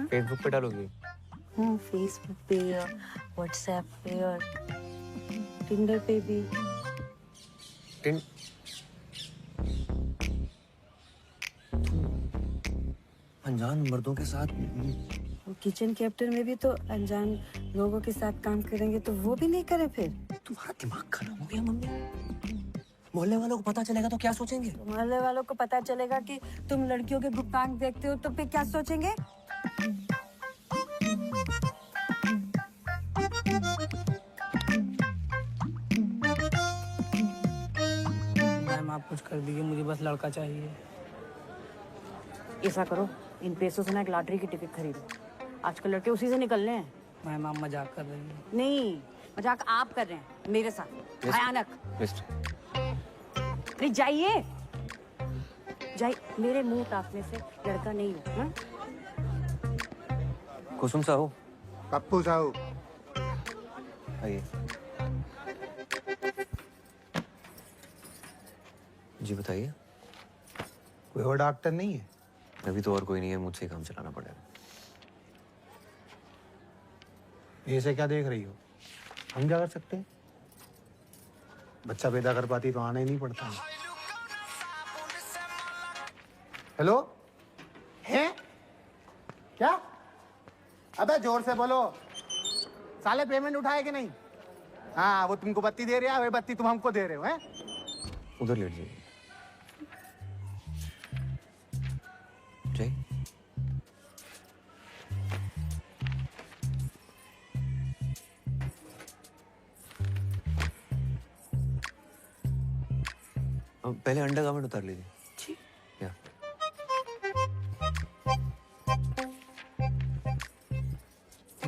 फेसबुक पे डालोगी? फेसबुक पे और व्हाट्सएप पे और टिंडर पे भी। अनजान मर्दों के साथ? किचन कैप्टन में भी तो अनजान लोगों के साथ काम करेंगे तो वो भी नहीं करे फिर। तुम्हारा दिमाग खराब हो गया मम्मी। मोहल्ले वालों को पता चलेगा तो क्या सोचेंगे? मोहल्ले वालों को पता चलेगा कि तुम लड़कियों के गुप्तांग देखते हो तो फिर क्या सोचेंगे? मैम आप कुछ कर दीजिए, मुझे बस लड़का चाहिए। ऐसा करो, इन पैसों से ना एक लॉटरी की टिकट खरीदो। आजकल लड़के उसी से निकलने हैं। मैम आप मजाक कर रही हैं। नहीं, मजाक आप कर रहे हैं मेरे साथ। भयानक। अरे जाइए, जाइए, मेरे मुंह ताकने से लड़का नहीं हो। हाँ? कुसुम साहू, पप्पू साहू, आइए। जी बताइए। कोई और डॉक्टर नहीं है? अभी तो और कोई नहीं है, मुझसे ही काम चलाना पड़ेगा। ऐसे क्या देख रही हो? हम क्या कर सकते हैं? बच्चा पैदा कर पाती तो आना ही नहीं पड़ता। हेलो, है क्या? अबे जोर से बोलो, साले पेमेंट उठाए कि नहीं? हाँ, वो तुमको बत्ती दे रहा है, वही बत्ती तुम हमको दे रहे हो, हैं? उधर लेट जाइए। जय, पहले अंडर गारमेंट उतार लीजिए। ठीक। या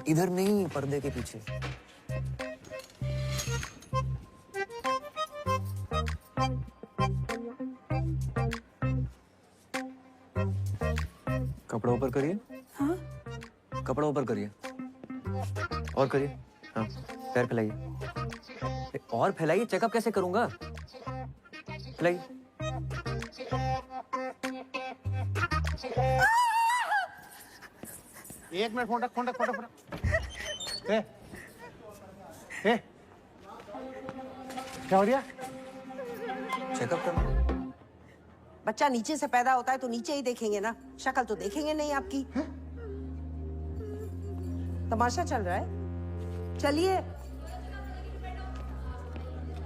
इधर नहीं, पर्दे के पीछे। कपड़ा ऊपर करिए। हाँ? कपड़ा ऊपर करिए और करिए। हाँ, पैर फैलाइए और फैलाइए। चेकअप कैसे करूंगा? फैलाइए। एक मिनट, फोन रख, फोन रख, फोन रख, फोन रख। ए, क्या हो रहा? चेकअप करना। बच्चा नीचे से पैदा होता है तो नीचे ही देखेंगे ना, शक्ल तो देखेंगे नहीं आपकी। तमाशा चल रहा है, चलिए।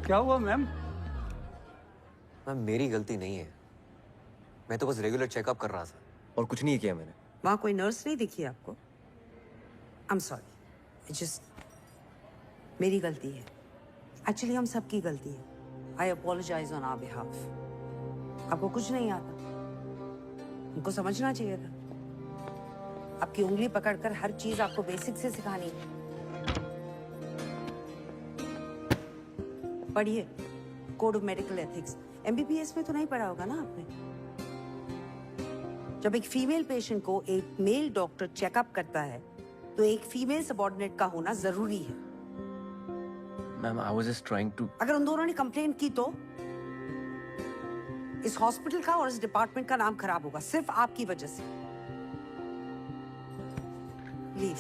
क्या हुआ मैम? मैम मेरी गलती नहीं है, मैं तो बस रेगुलर चेकअप कर रहा था और कुछ नहीं किया मैंने। वहां कोई नर्स नहीं दिखी आपको? आई एम सॉरी, जस्ट मेरी गलती है। एक्चुअली हम सबकी गलती है। आई अपोलोजाइज ऑन आवर बिहाफ। आपको कुछ नहीं आता, उनको समझना चाहिए था। आपकी उंगली पकड़कर हर चीज आपको बेसिक से सिखानी है। पढ़िए code of medical ethics. MBBS में तो नहीं पढ़ा होगा ना आपने? जब एक फीमेल पेशेंट को एक मेल डॉक्टर चेकअप करता है तो एक फीमेल सबऑर्डिनेट का होना जरूरी है। Ma'am I was just trying to. अगर उन दोनों ने कंप्लेन की तो इस हॉस्पिटल का और इस डिपार्टमेंट का नाम खराब होगा, सिर्फ आपकी वजह से। लीव।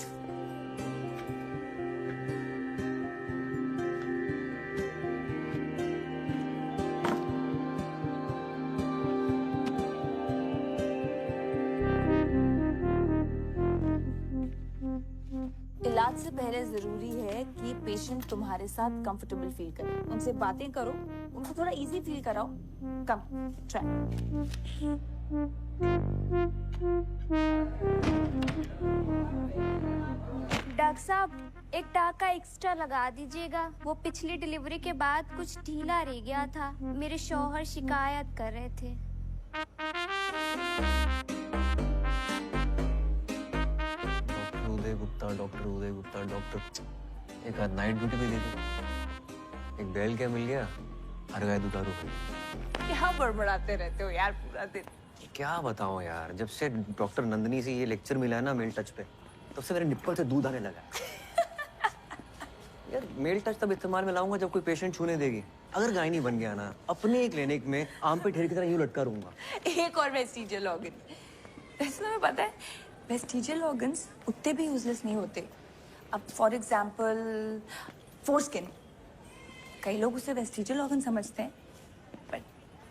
इलाज से पहले जरूरी है कि पेशेंट तुम्हारे साथ कंफर्टेबल फील करे। उनसे बातें करो, उनको थोड़ा इजी फील कराओ। कम ट्राई। डॉक्टर साहब, एक टाका एक्स्ट्रा लगा दीजिएगा। वो पिछली डिलीवरी के बाद कुछ ढीला रह गया था। मेरे शौहर शिकायत कर रहे थे। डॉक्टर उदय गुप्ता, डॉक्टर एक आध नाइट ड्यूटी भी दे दी। एक बैल क्या मिल गया, हर गाय दुधारू हुई। क्या बड़बड़ाते रहते हो यार पूरा दिन? क्या बताऊं यार, जब से डॉक्टर नंदनी से ये लेक्चर मिला है ना मेल टच पे, तब से मेरे निप्पल से दूध आने लगा। यार मेल टच तब इस्तेमाल में लाऊंगा जब कोई पेशेंट छूने देगी। अगर गायनी बन गया ना, अपने क्लिनिक में आम पे ढेर की तरह यूं लटका रहूंगा। एक और वेस्टिजियल ऑर्गन। वैसे तुम्हें पता है वेस्टिजियल ऑर्गन्स उतने भी यूजलेस नहीं होते। अब फॉर एग्जाम्पल फोरस्किन, कई लोग उसे वेस्टिजियल ऑर्गन समझते हैं, बट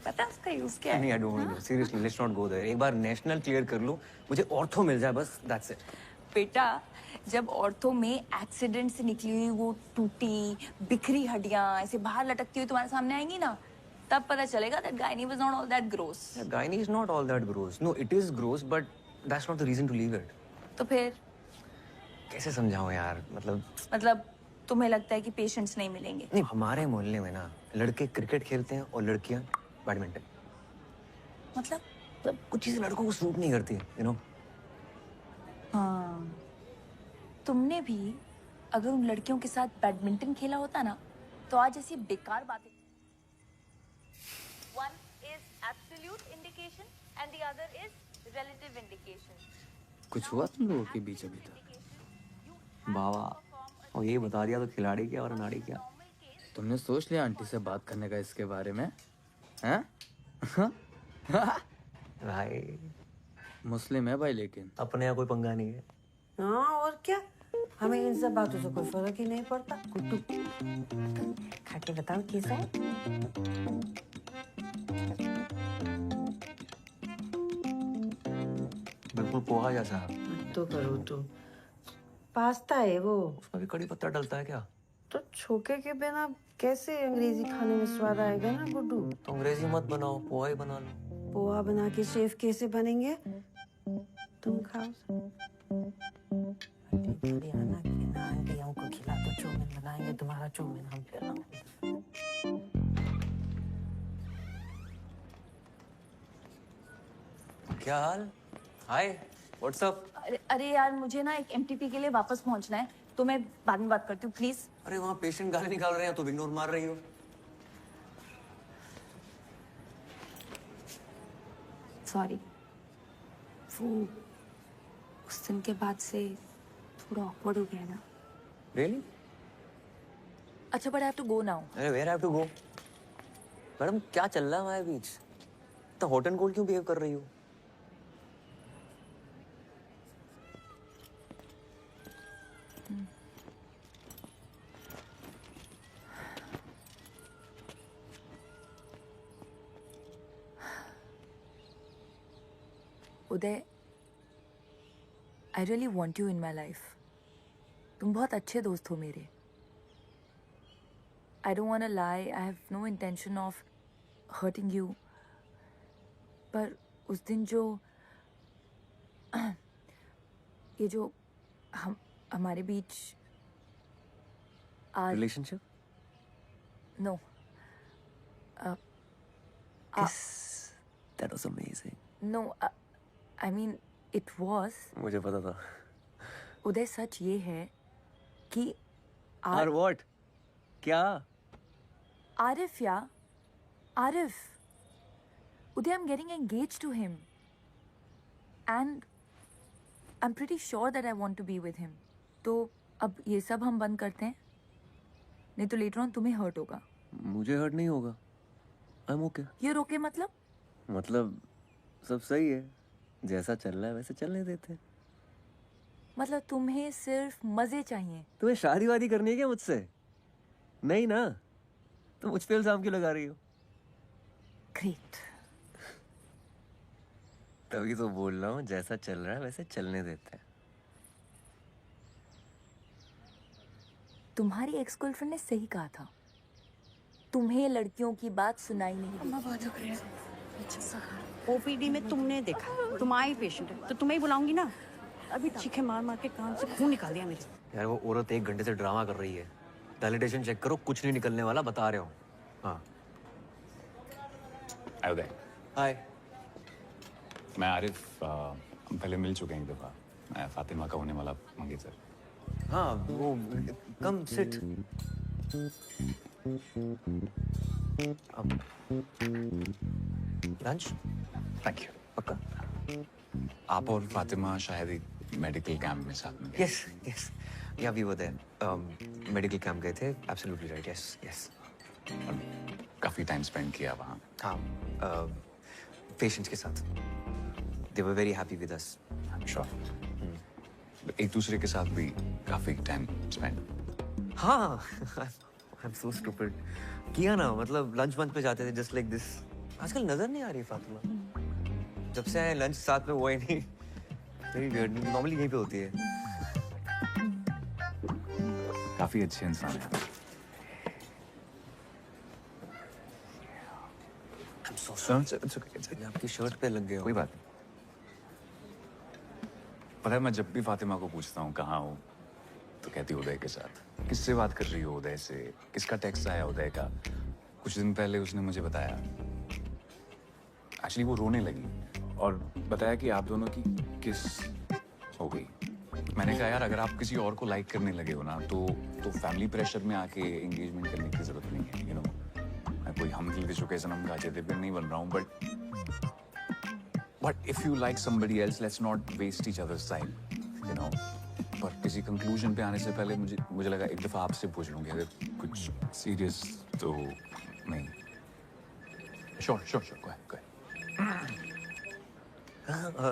पता है उसका यूज क्या है? नहीं, I don't know, seriously let's not go there. एक बार नेशनल क्लियर कर लूं, मुझे ऑर्थो मिल जाए बस, दैट्स इट। बेटा जब ऑर्थो में एक्सीडेंट से निकली हुई वो टूटी बिखरी हड्डियां ऐसे बाहर लटकती हुई तुम्हारे सामने आएंगी ना, तब पता चलेगा that gynae was not all that gross. Gynae is not all that gross. No, it is gross, but that's not the reason to leave it. तो फिर कैसे समझाऊं यार, मतलब तुम्हें लगता है कि पेशेंट्स नहीं मिलेंगे? नहीं, हमारे मोहल्ले में ना लड़के क्रिकेट खेलते हैं और लड़कियां बैडमिंटन। मतलब कुछ चीजें लड़कों को सूट नहीं करती, यू नो। हाँ, तुमने भी अगर उन लड़कियों के साथ बैडमिंटन खेला होता ना तो आज ऐसी बेकार बातें। One is absolute indication and the other is relative indication. कुछ हुआ तुम लोगों के बीच अभी तक? बाबा, और ये बता दिया तो खिलाड़ी क्या और अनाड़ी क्या? तुमने सोच लिया आंटी से बात करने का इसके बारे में? हैं? भाई मुस्लिम है भाई, लेकिन अपने यहाँ कोई पंगा नहीं है। हाँ और क्या, हमें इन सब बातों से कोई फर्क ही नहीं पड़ता। कुट्टू खा के बताओ कैसा है? बिल्कुल पोहा जैसा। तो करो तो, पास्ता है वो। उसमें भी कड़ी पत्ता डलता है क्या? तो छोके के बिना कैसे अंग्रेजी खाने में स्वाद आएगा ना गुड्डू? तो अंग्रेजी मत बनाओ, पोहा ही बना लो। पोहा बना के शेफ कैसे बनेंगे? तुम खाओ। आना खिला आंटियों को खिला तो चौमिन बनाएंगे, तुम्हारा चौमिन हम खिलाएंगे। क्या हाल? हाय, व्हाट्सअप? अरे यार, मुझे ना एक एमटीपी के लिए वापस पहुंचना है, तो मैं बाद में बात करती हूँ प्लीज। अरे वहाँ पेशेंट गाली निकाल रहे हैं, तो इग्नोर मार रही हो। सॉरी, वो उस दिन के बाद से थोड़ा ऑकवर्ड हो गया ना। Really? अच्छा, but I have to go now. अरे where have to go? Madam क्या चल रहा है हमारे बीच? तो हॉट एंड कोल्ड क्यों बिहेव कर रही हो? Uday, I really want you in my life. तुम बहुत अच्छे दोस्त हो मेरे। I don't want to lie, I have no intention of hurting you. पर उस दिन जो ये जो हमारे बीच relationship? No, That was amazing. No, I mean it was. मुझे पता था। उदय, सच ये है कि और व्हाट? क्या? आरिफ या Arif, Uday, I am getting engaged to him and I am pretty sure that I want to be with him. तो अब ये सब हम बंद करते हैं, नहीं तो लेटर ऑन तुम्हें हर्ट होगा। मुझे हर्ट नहीं होगा। I am okay. ये रोके मतलब सब सही है, जैसा चल रहा है वैसे चलने देते हैं। मतलब तुम्हें सिर्फ मजे चाहिए? तुम्हें शादी वादी करनी है क्या मुझसे? नहीं ना, तो मुझ पे इल्जाम क्यों लगा रही हो? ग्रेट। तभी तो बोल रहा हूँ, जैसा चल रहा है वैसे चलने देते हैं। तुम्हारी एक्स गर्लफ्रेंड ने सही कहा था, तुम्हें लड़कियों की बात सुनाई नहीं। ओपीडी में तुमने देखा, तुम आई पेशेंट है तो तुम्हें ही बुलाऊंगी ना। अभी चीखे मार मार के कान से खून निकाल दिया मेरे। यार वो औरत 1 घंटे से ड्रामा कर रही है। डायलिटेशन चेक करो, कुछ नहीं निकलने वाला, बता रहे हो। हाँ। उदय। हाय। मैं आरिफ, हम पहले मिल चुके हैं एक दफा। मैं फातिमा का होने वाला मंगेतर। हाँ, वो come sit. Lunch? Thank you. पक्का? आप और फातिमा शायद एक मेडिकल कैंप में साथ में गए। Yes yes, yeah we were there. Medical camp गए थे। Absolutely right. Yes yes. काफी टाइम स्पेंड किया वहाँ। हाँ, पेशेंट्स के साथ। They were very happy with us. Sure. एक दूसरे के साथ भी काफी टाइम स्पेंड। हाँ, आई एम सो स्टूपिड। किया ना, मतलब लंच मंच पे जाते थे जस्ट लाइक दिस। आजकल नजर नहीं आ रही फातिमा। जब से आए लंच साथ में हुआ ही नहीं। वेरी वियर्ड, नॉर्मली यहीं पे होती है। काफी अच्छे इंसान है। आपकी शर्ट पे लग गए हो। कोई बात नहीं। पता है, मैं जब भी फातिमा को पूछता हूँ कहाँ हो, तो कहती उदय के साथ। किससे बात कर रही हो उदय से? किसका टेक्स्ट आया उदय का? कुछ दिन पहले उसने मुझे बताया, एक्चुअली वो रोने लगी और बताया कि आप दोनों की किस हो गई। मैंने कहा यार अगर आप किसी और को लाइक करने लगे हो ना तो फैमिली प्रेशर में आके एंगेजमेंट करने की जरूरत नहीं है, यू नो। मैं कोई हम दिल विशु के सनम गाजे देवे नहीं बन रहा हूँ, but if you like somebody else let's not waste each other's time, you know. पर किसी कंक्लूजन पे आने से पहले मुझे लगा एक दफा आपसे पूछ लूंगी, अगर कुछ सीरियस तो नहीं। Sure go ahead.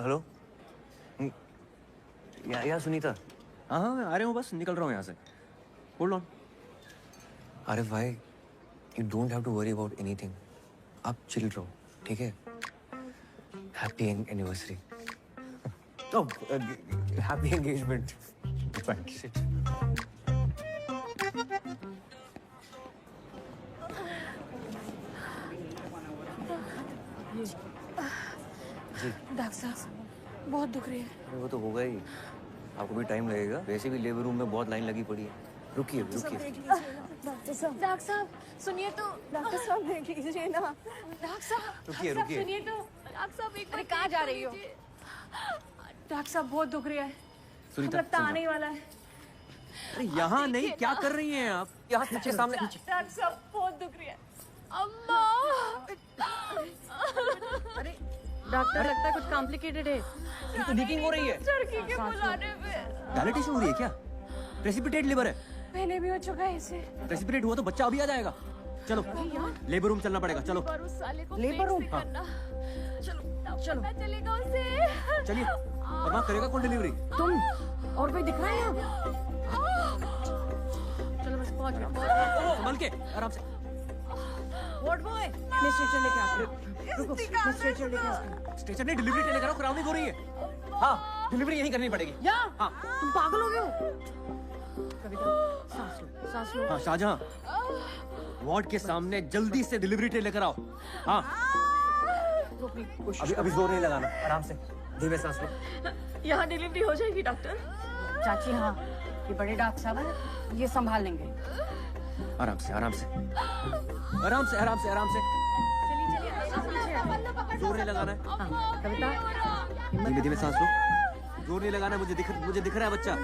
हेलो यार सुनीता। हाँ मैं आ रहा हूँ, बस निकल रहा हूँ यहाँ से। Hold on. अरे भाई you don't have to worry about anything, आप चिल रहो, ठीक है? Happy anniversary. Happy engagement. Thank you. Doctor साहब बहुत दुख रही है। अरे वो तो होगा ही, आपको भी टाइम लगेगा, वैसे भी लेबर रूम में बहुत लाइन लगी पड़ी है। रुकिए। डॉक्टर साहब सुनिए तो। डॉक्टर साहब देख लीजिए ना। डॉक्टर साहब रुकिए। सुनिए तो। डॉक्टर साहब एक बार कहाँ जा रही हो? डॉक्टर साहब बहुत दुख रही है, सुनीता, लगता आने ही वाला है। अरे यहाँ नहीं, क्या कर रही हैं आप? यहाँ पीछे सामने। डॉक्टर साहब बहुत दुख रही है। अम्मा। अरे डॉक्टर लगता है कुछ कॉम्प्लिकेटेड है। ये तो लीकिंग हो रही है। लड़की के बुलाने पे डायलिटेशन हो रही है क्या? प्रेसिपिटेट लिवर है। पहले भी हो चुका है इसे। प्रेसिपिटेट हुआ तो बच्चा अभी आ जाएगा। चलो लेबर रूम चलना पड़ेगा, चलो। Labour room. हाँ। चलो चलेगा उसे। चलिए। और वहाँ करेगा कौन डिलीवरी? तुम और कोई दिख रहा है यहाँ? चलो बस पहुंच गए। संभल के, आराम से। वार्ड बॉय मैं स्ट्रेचर लेके आता हूँ। रुको मैं स्ट्रेचर लेके आता हूँ। स्टेशन नहीं, डिलीवरी लेकर आओ, क्राउनिंग हो रही है। हाँ डिलीवरी यहीं करनी पड़ेगी। यहाँ? हाँ। तुम पागल हो गए हो? कविता सांस लो। हाँ शाहजहां, वार्ड के सामने जल्दी से डिलीवरी ट्रे लेकर आओ। हाँ अभी जोर नहीं लगाना, आराम से धीमे सांस लो। यहाँ डिलीवरी हो जाएगी डॉक्टर? चाची हाँ, ये बड़े डॉक्टर साहब हैं, ये संभाल लेंगे। आराम से आराम से आराम से आराम से आराम से। जोर नहीं लगाना है। हाँ, कविता धीमे धीमे सांस लो, जोर नहीं लगाना है। मुझे दिख रहा है बच्चा।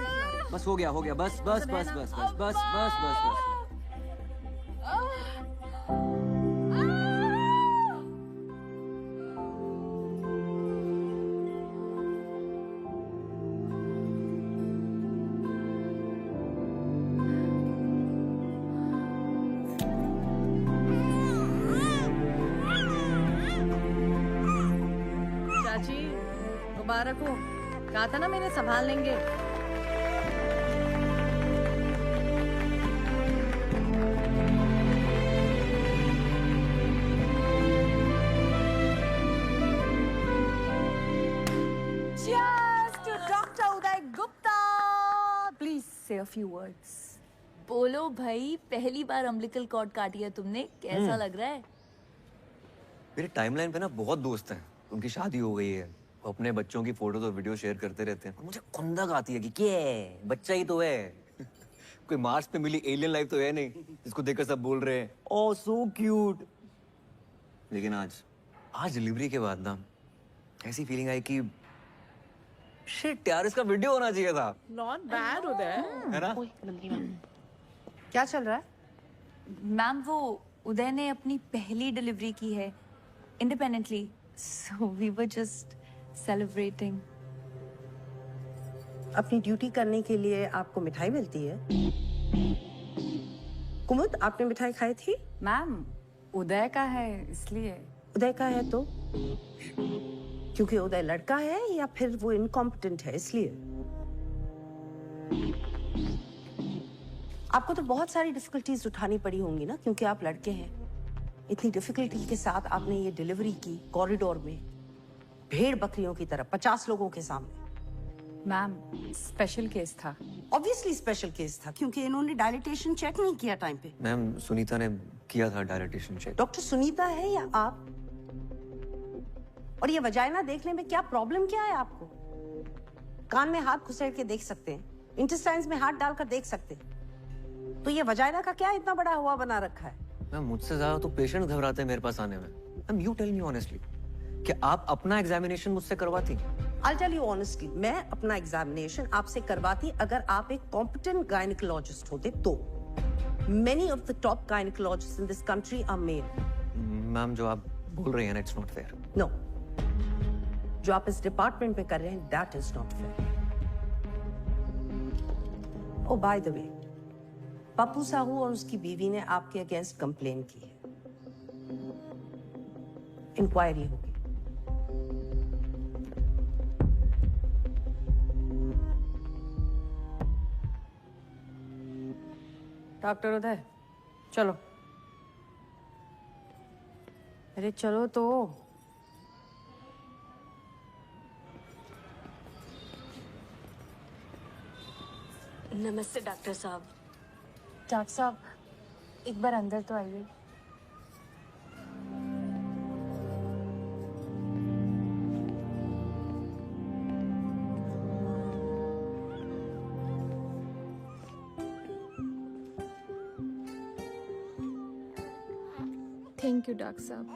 बस हो गया बस बस बस बस बस बस बस बस बस। चाची मुबारक हो, कहा था ना मैंने संभाल लेंगे। Cheers to Dr. Uday Gupta. Please say a few words. बोलो भाई, पहली बार अम्बिलिकल कॉर्ड काटी है तुमने, कैसा लग रहा है? मेरे टाइमलाइन पे ना बहुत दोस्त हैं, उनकी शादी हो गई है, वो अपने बच्चों की फोटोज और वीडियो शेयर करते रहते हैं। मुझे खुंदक आती है कि क्या बच्चा ही तो है। कोई मार्स पे मिली एलियन लाइफ तो है नहीं जिसको देखकर सब बोल रहे हैं ओह सो क्यूट। लेकिन आज डिलीवरी के बाद ना ऐसी फीलिंग आई कि शिट यार, इसका वीडियो होना चाहिए था। नॉट बैड उदय, है ना? क्या चल रहा है? मैम वो उदय ने अपनी पहली डिलीवरी की है independently, so we were just celebrating. अपनी ड्यूटी करने के लिए आपको मिठाई मिलती है। कुमुद आपने मिठाई खाई थी? मैम उदय का है इसलिए। उदय का है तो? क्योंकि उदय लड़का है या फिर वो इनकॉम्पिटेंट है इसलिए? आपको तो बहुत सारी डिफिकल्टीज उठानी पड़ी होंगी ना, क्योंकि आप लड़के हैं। इतनी डिफिकल्टी के साथ आपने ये डिलीवरी की कॉरिडोर में, भेड़ बकरियों की तरह 50 लोगों के सामने। मैम स्पेशल केस था। ऑब्वियसली स्पेशल केस था, क्योंकि इन्होंने डायलिटेशन चेक नहीं किया टाइम पे। मैम सुनीता ने किया था डायलिटेशन चेक। डॉक्टर सुनीता है या आप? और ये वजाइना देखने में क्या प्रॉब्लम क्या है आपको? कान में हाथ घुसेड़ के देख सकते हैं, इंटेस्टाइन्स में हाथ डालकर देख सकते हैं, तो ये वजाइना का क्या इतना बड़ा हुआ बना रखा है? मैम मुझसे ज्यादा तो पेशेंट घबराते हैं मेरे पास आने में। Ma'am you tell me honestly कि आप अपना एग्जामिनेशन मुझसे करवाती I'll tell you honestly, मैं अपना एग्जामिनेशन आपसे करवाती अगर आप एक कॉम्पिटेंट गायनिकोलॉजिस्ट होते तो. Many of the top gynecologists in this country are male. Ma'am जो आप बोल रही हैं ना, इट्स नॉट फेयर. No. जो आप इस डिपार्टमेंट में कर रहे हैं, that is not fair. Oh, by the way, Pappu Sahu और उसकी बीवी ने आपके अगेंस्ट कंप्लेन की है. इंक्वायरी होगी. डॉक्टर उदय, चलो. अरे चलो तो. नमस्ते डॉक्टर साहब. डॉक्टर साहब एक बार अंदर तो आइए. थैंक यू डॉक्टर साहब,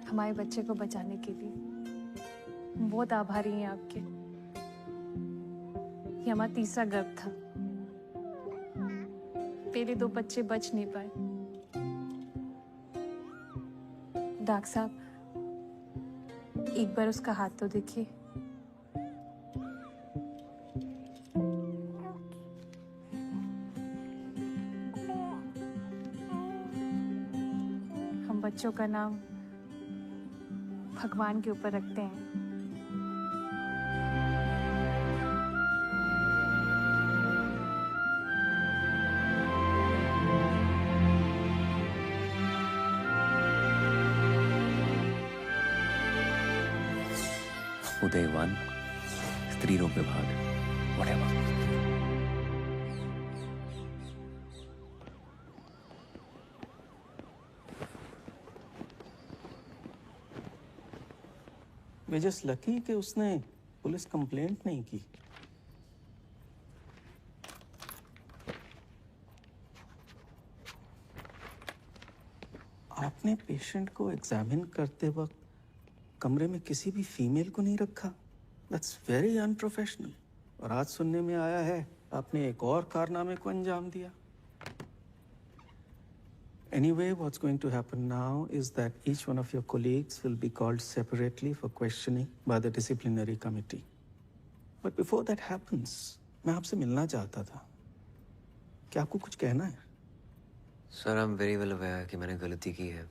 हमारे बच्चे को बचाने के लिए. हम बहुत आभारी हैं आपके. ये हमारा तीसरा गर्भ था. पहले 2 बच्चे बच नहीं पाए. डॉक्टर साहब एक बार उसका हाथ तो देखिए. हम बच्चों का नाम भगवान के ऊपर रखते हैं. उदय 1, स्त्री रोग विभाग, whatever. वे जस्ट लकी कि उसने पुलिस कंप्लेंट नहीं की. आपने पेशेंट को एग्जामिन करते वक्त कमरे में किसी भी फीमेल को नहीं रखा. That's very unprofessional. और आज सुनने में आया है आपने एक और कारनामे को अंजाम दिया. Anyway, what's going to happen now is that each one of your colleagues will be called separately for questioning by the disciplinary committee. But before that happens, मैं आपसे मिलना चाहता था. क्या आपको कुछ कहना है? Sir, I am very well aware कि मैंने गलती की है.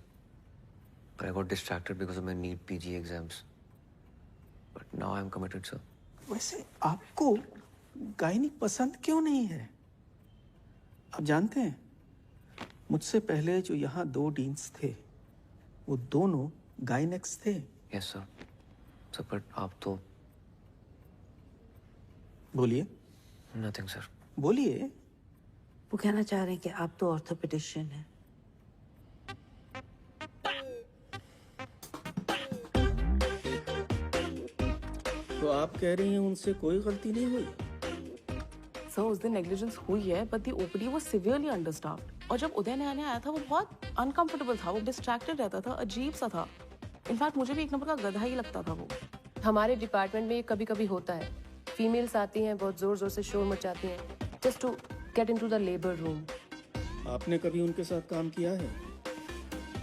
But I got distracted because of my NEET PG exams. But now I am committed, sir. वैसे आपको गायनिक पसंद क्यों नहीं है? आप जानते हैं मुझसे पहले जो यहाँ 2 डीन्स थे वो दोनों गायनेक्स थे. Yes, sir. Sir, but आप तो बोलिए. Nothing, sir. बोलिए. वो कहना चाह रहे हैं कि आप तो ऑर्थोपेडिशियन हैं. तो आप कह रही हैं उनसे कोई गलती नहीं हुई? सर उस दिन नेग्लिजेंस हुई है, but the OPD was severely understaffed. और जब उदय नया नया आया था वो बहुत अनकंफर्टेबल था. वो डिस्ट्रैक्टेड रहता था, अजीब सा था. इनफैक्ट मुझे भी एक नंबर का गधा ही लगता था वो. हमारे डिपार्टमेंट में ये कभी कभी होता है. फीमेल्स आती हैं, बहुत जोर जोर से शोर मचाती हैं, just to get into the labour room. आपने कभी उनके साथ काम किया है?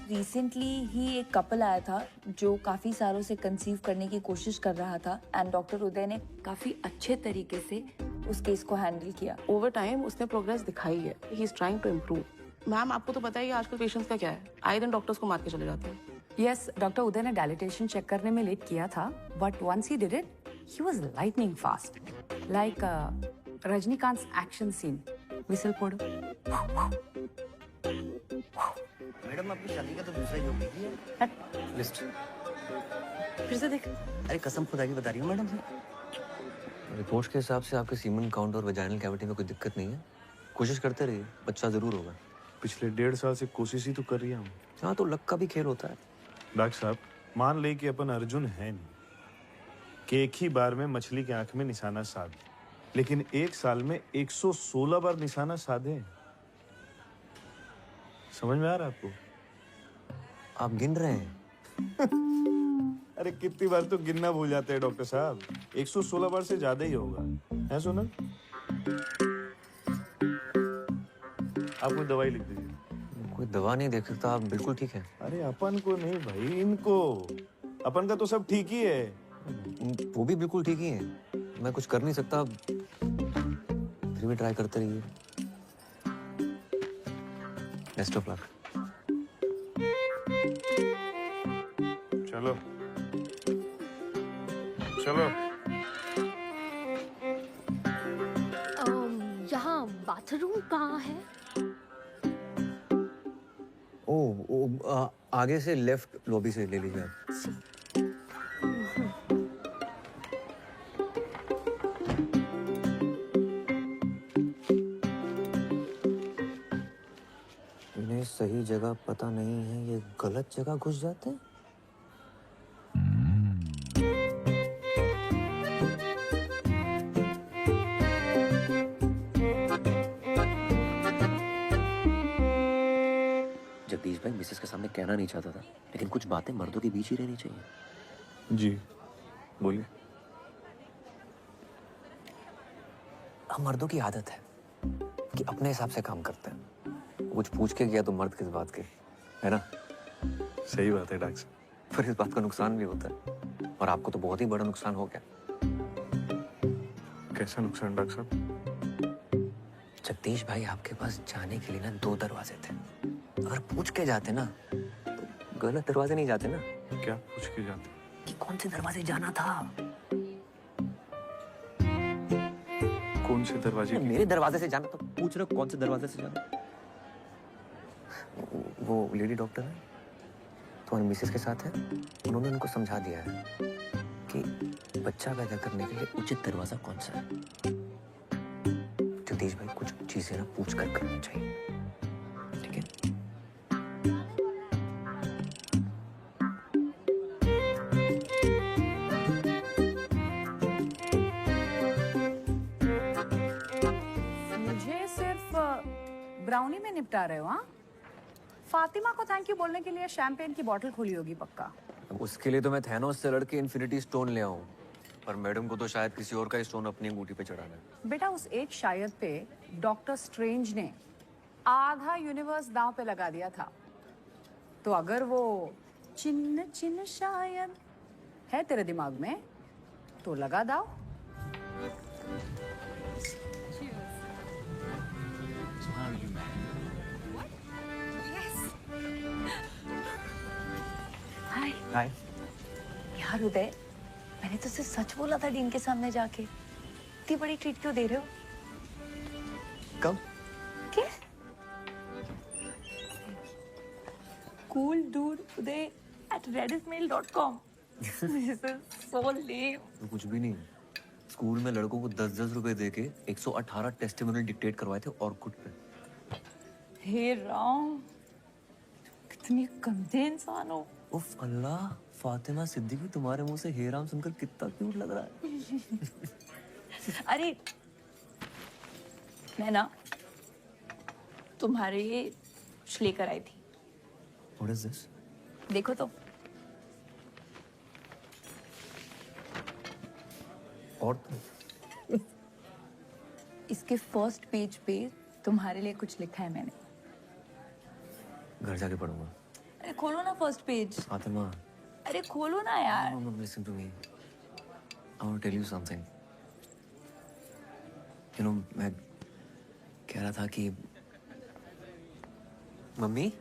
रिसेंटली ही एक कपल आया था जो काफी सालों से कंसीव करने की कोशिश कर रहा था एंड डॉक्टर उदय ने काफी अच्छे तरीके से उस केस को हैंडल किया. ओवर टाइम उसने प्रोग्रेस दिखाई है. He is trying to improve. Ma'am आपको तो पता ही है आजकल पेशेंट्स का क्या है. आए दिन डॉक्टर्स को मार के चले जाते हैं. यस, डॉक्टर उदय ने डायलिटेशन चेक करने में लेट किया था, but once he did it he was lightning fast, like Rajinikanth action scene. Whistle फोड़ो. मैडम अपनी शादी का तो दूसरा ही जोक है. लिस्ट फिर से देख. अरे कसम खुदा की बता रही हूँ मैडम. रिपोर्ट्स के हिसाब से आपके सीमन काउंट और वेजाइनल कैविटी में कोई दिक्कत नहीं है. कोशिश करते रहिए, बच्चा जरूर होगा. पिछले 1.5 साल से कोशिश ही तो कर रही हूँ. हाँ, तो लक का भी खेल होता है. डॉक्टर साहब मान ले कि अपन अर्जुन है नहीं कि एक ही बार में मछली की आंख में निशाना साध, लेकिन 1 साल में 116 बार निशाना साधे. समझ में आ रहा है आपको? आप गिन रहे हैं? अरे कितनी बार तो गिनना भूल जाते हैं डॉक्टर साहब। 116 बार से ज्यादा ही होगा, है सोनल? आप कोई दवाई लिख दीजिए। कोई दवा नहीं देख सकता, आप बिल्कुल ठीक है। अरे अपन को नहीं भाई, इनको। अपन का तो सब ठीक ही है। वो भी बिल्कुल ठीक ही है, मैं कुछ कर नहीं सकता, फिर भी ट्राई करते रहिए। Best of luck. चलो चलो। यहाँ बाथरूम कहाँ है? आगे से लेफ्ट लॉबी से ले लीजिए आप। इन्हें सही जगह पता नहीं है, ये गलत जगह घुस जाते हैं। जगदीश भाई मिसेस के सामने कहना नहीं चाहता था, लेकिन कुछ बातें मर्दों के बीच ही रहनी चाहिए। जी बोलिए। हम मर्दों की आदत है कि अपने हिसाब से काम करते हैं। कुछ पूछ के गया तो मर्द किस बात के, है ना? सही बात है डॉक्टर साहब। फिर इस बात का नुकसान भी होता है, और आपको तो बहुत ही बड़ा नुकसान हो गया। कैसा नुकसान डॉक्टर साहब? जगदीश भाई आपके पास जाने के लिए ना 2 दरवाजे थे। अगर पूछ के जाते ना तो गलत दरवाजे नहीं जाते ना। क्या पूछ के जाते? कि कौन से दरवाजे जाना था। कौन से दरवाजे? मेरे दरवाजे से जाना, तो पूछ रहे हो कौन से दरवाजे से जाना। वो लेडी डॉक्टर है, तुम्हारी मिसेस के साथ है, उन्होंने उनको समझा दिया है कि बच्चा पैदा करने के लिए उचित दरवाजा कौन सा है। जगदीश भाई कुछ चीजें ना पूछ कर करनी चाहिए, ठीक है? मुझे सिर्फ ब्राउनी में निपटा रहे हो? हाँ, फातिमा को थैंक यू बोलने के लिए शैंपेन की बोतल खोली होगी पक्का। उसके लिए तो मैं थैनोस से लड़के इन्फिनिटी स्टोन ले आऊं, पर मैडम को तो शायद किसी और का स्टोन अपनी अंगूठी पे चढ़ाना है। बेटा उस एक शायद पे डॉक्टर स्ट्रेंज ने आधा यूनिवर्स दांव पे लगा दिया था, तो अगर वो चिन्ह चिन्ह शायद है तेरे दिमाग में तो लगा दाव। हाय हाय। यार उदय, मैंने तो सिर्फ सच बोला था डीन के सामने जाके। इतनी बड़ी ट्रीट क्यों दे रहे हो? कब? क्या? Cool dude Uday at redditmail.com. This is so lame. तो कुछ भी नहीं, स्कूल में लड़कों को 10-10 रुपए दे के 118 टेस्टिमोनियल डिक्टेट करवाए थे ऑर्कुट पे। हे राम, कितनी गंदे इंसान हो। उफ अल्लाह, फातिमा सिद्दीकी तुम्हारे मुंह से हे राम सुनकर कितना क्यूट लग रहा है। अरे मैं ना तुम्हारे लिए कुछ लेकर आई थी। What is this? देखो तो। और तो इसके फर्स्ट पेज पे तुम्हारे लिए कुछ लिखा है मैंने। घर जाके पढ़ूंगा। अरे खोलो ना फर्स्ट पेज। फातिमा, अरे खोलो ना यार। no, listen to me. I want to tell you something. You know, मैं कह रहा था कि मम्मी,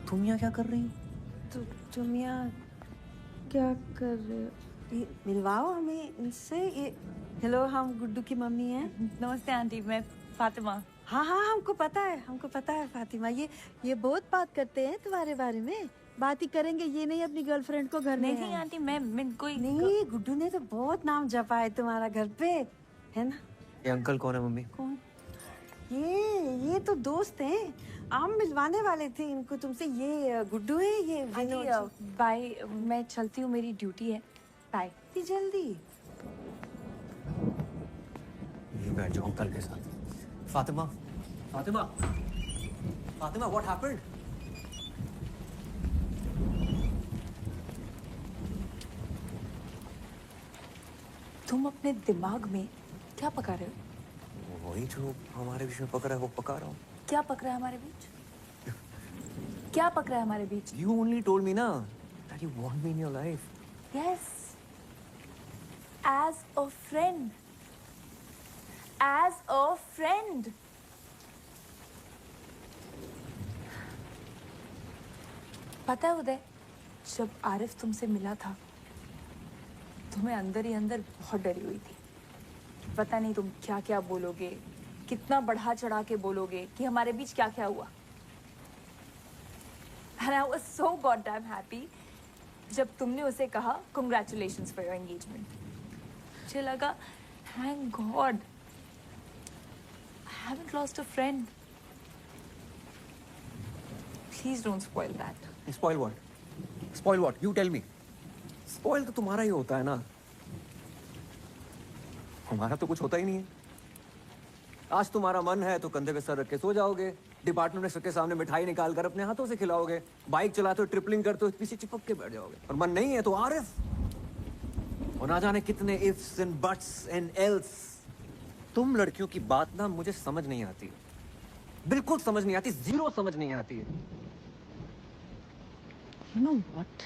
तुम यहाँ क्या कर रही हो? तुम यहाँ क्या कर रहे हो? ये मिलवाओ हमें इनसे। ये हेलो, हम गुड्डू की मम्मी हैं। नमस्ते आंटी, मैं फातिमा। हाँ हाँ, हमको पता है फातिमा। ये बहुत बात करते हैं तुम्हारे बारे में। बात ही करेंगे, ये नहीं अपनी गर्लफ्रेंड को घर में। नहीं आंटी, मैं कोई नहीं, गुड्डू ने तो बहुत नाम जपा है तुम्हारा घर पे, है ना? ये अंकल कौन है मम्मी? कौन? ये तो दोस्त हैं। हम मिलवाने वाले थे इनको तुमसे। ये गुड्डू है, ये विनोद। बाय, मैं चलती हूँ, मेरी ड्यूटी है। बाय। इतनी जल्दी? ये बैठ जाओ अंकल के साथ। Fatima, Fatima, Fatima, what happened? तुम अपने दिमाग में क्या पका रहे हो? वही जो हमारे बीच में पक रहा है वो पका रहा हूँ। क्या पक रहा है हमारे बीच? क्या पक रहा है हमारे बीच? You only told me ना that you want me in your life. Yes. As a friend. As a friend. पता है उदय, जब आरिफ तुमसे मिला था तो मैं अंदर ही अंदर बहुत डरी हुई थी। पता नहीं तुम क्या क्या बोलोगे, कितना बढ़ा चढ़ा के बोलोगे कि हमारे बीच क्या क्या हुआ। And I was so goddamn happy जब तुमने उसे कहा congratulations for your engagement. मुझे लगा thank God I haven't lost a friend. Please don't spoil that. Spoil what? Spoil what? You tell me. Spoil तो तुम्हारा ही होता है ना, हमारा तो कुछ होता ही नहीं है। आज तुम्हारा मन है तो कंधे पे सर रख के सो जाओगे, डिपार्टमेंट के सामने मिठाई निकाल कर अपने हाथों से खिलाओगे, बाइक चलाते हो ट्रिपलिंग करते हो पीछे चिपक के बैठ जाओगे। और मन नहीं है तो आरिफ, और ना जाने कितने ifs and buts and else. तुम लड़कियों की बात ना मुझे समझ नहीं आती, बिल्कुल समझ नहीं आती, जीरो समझ नहीं आती है। You know what?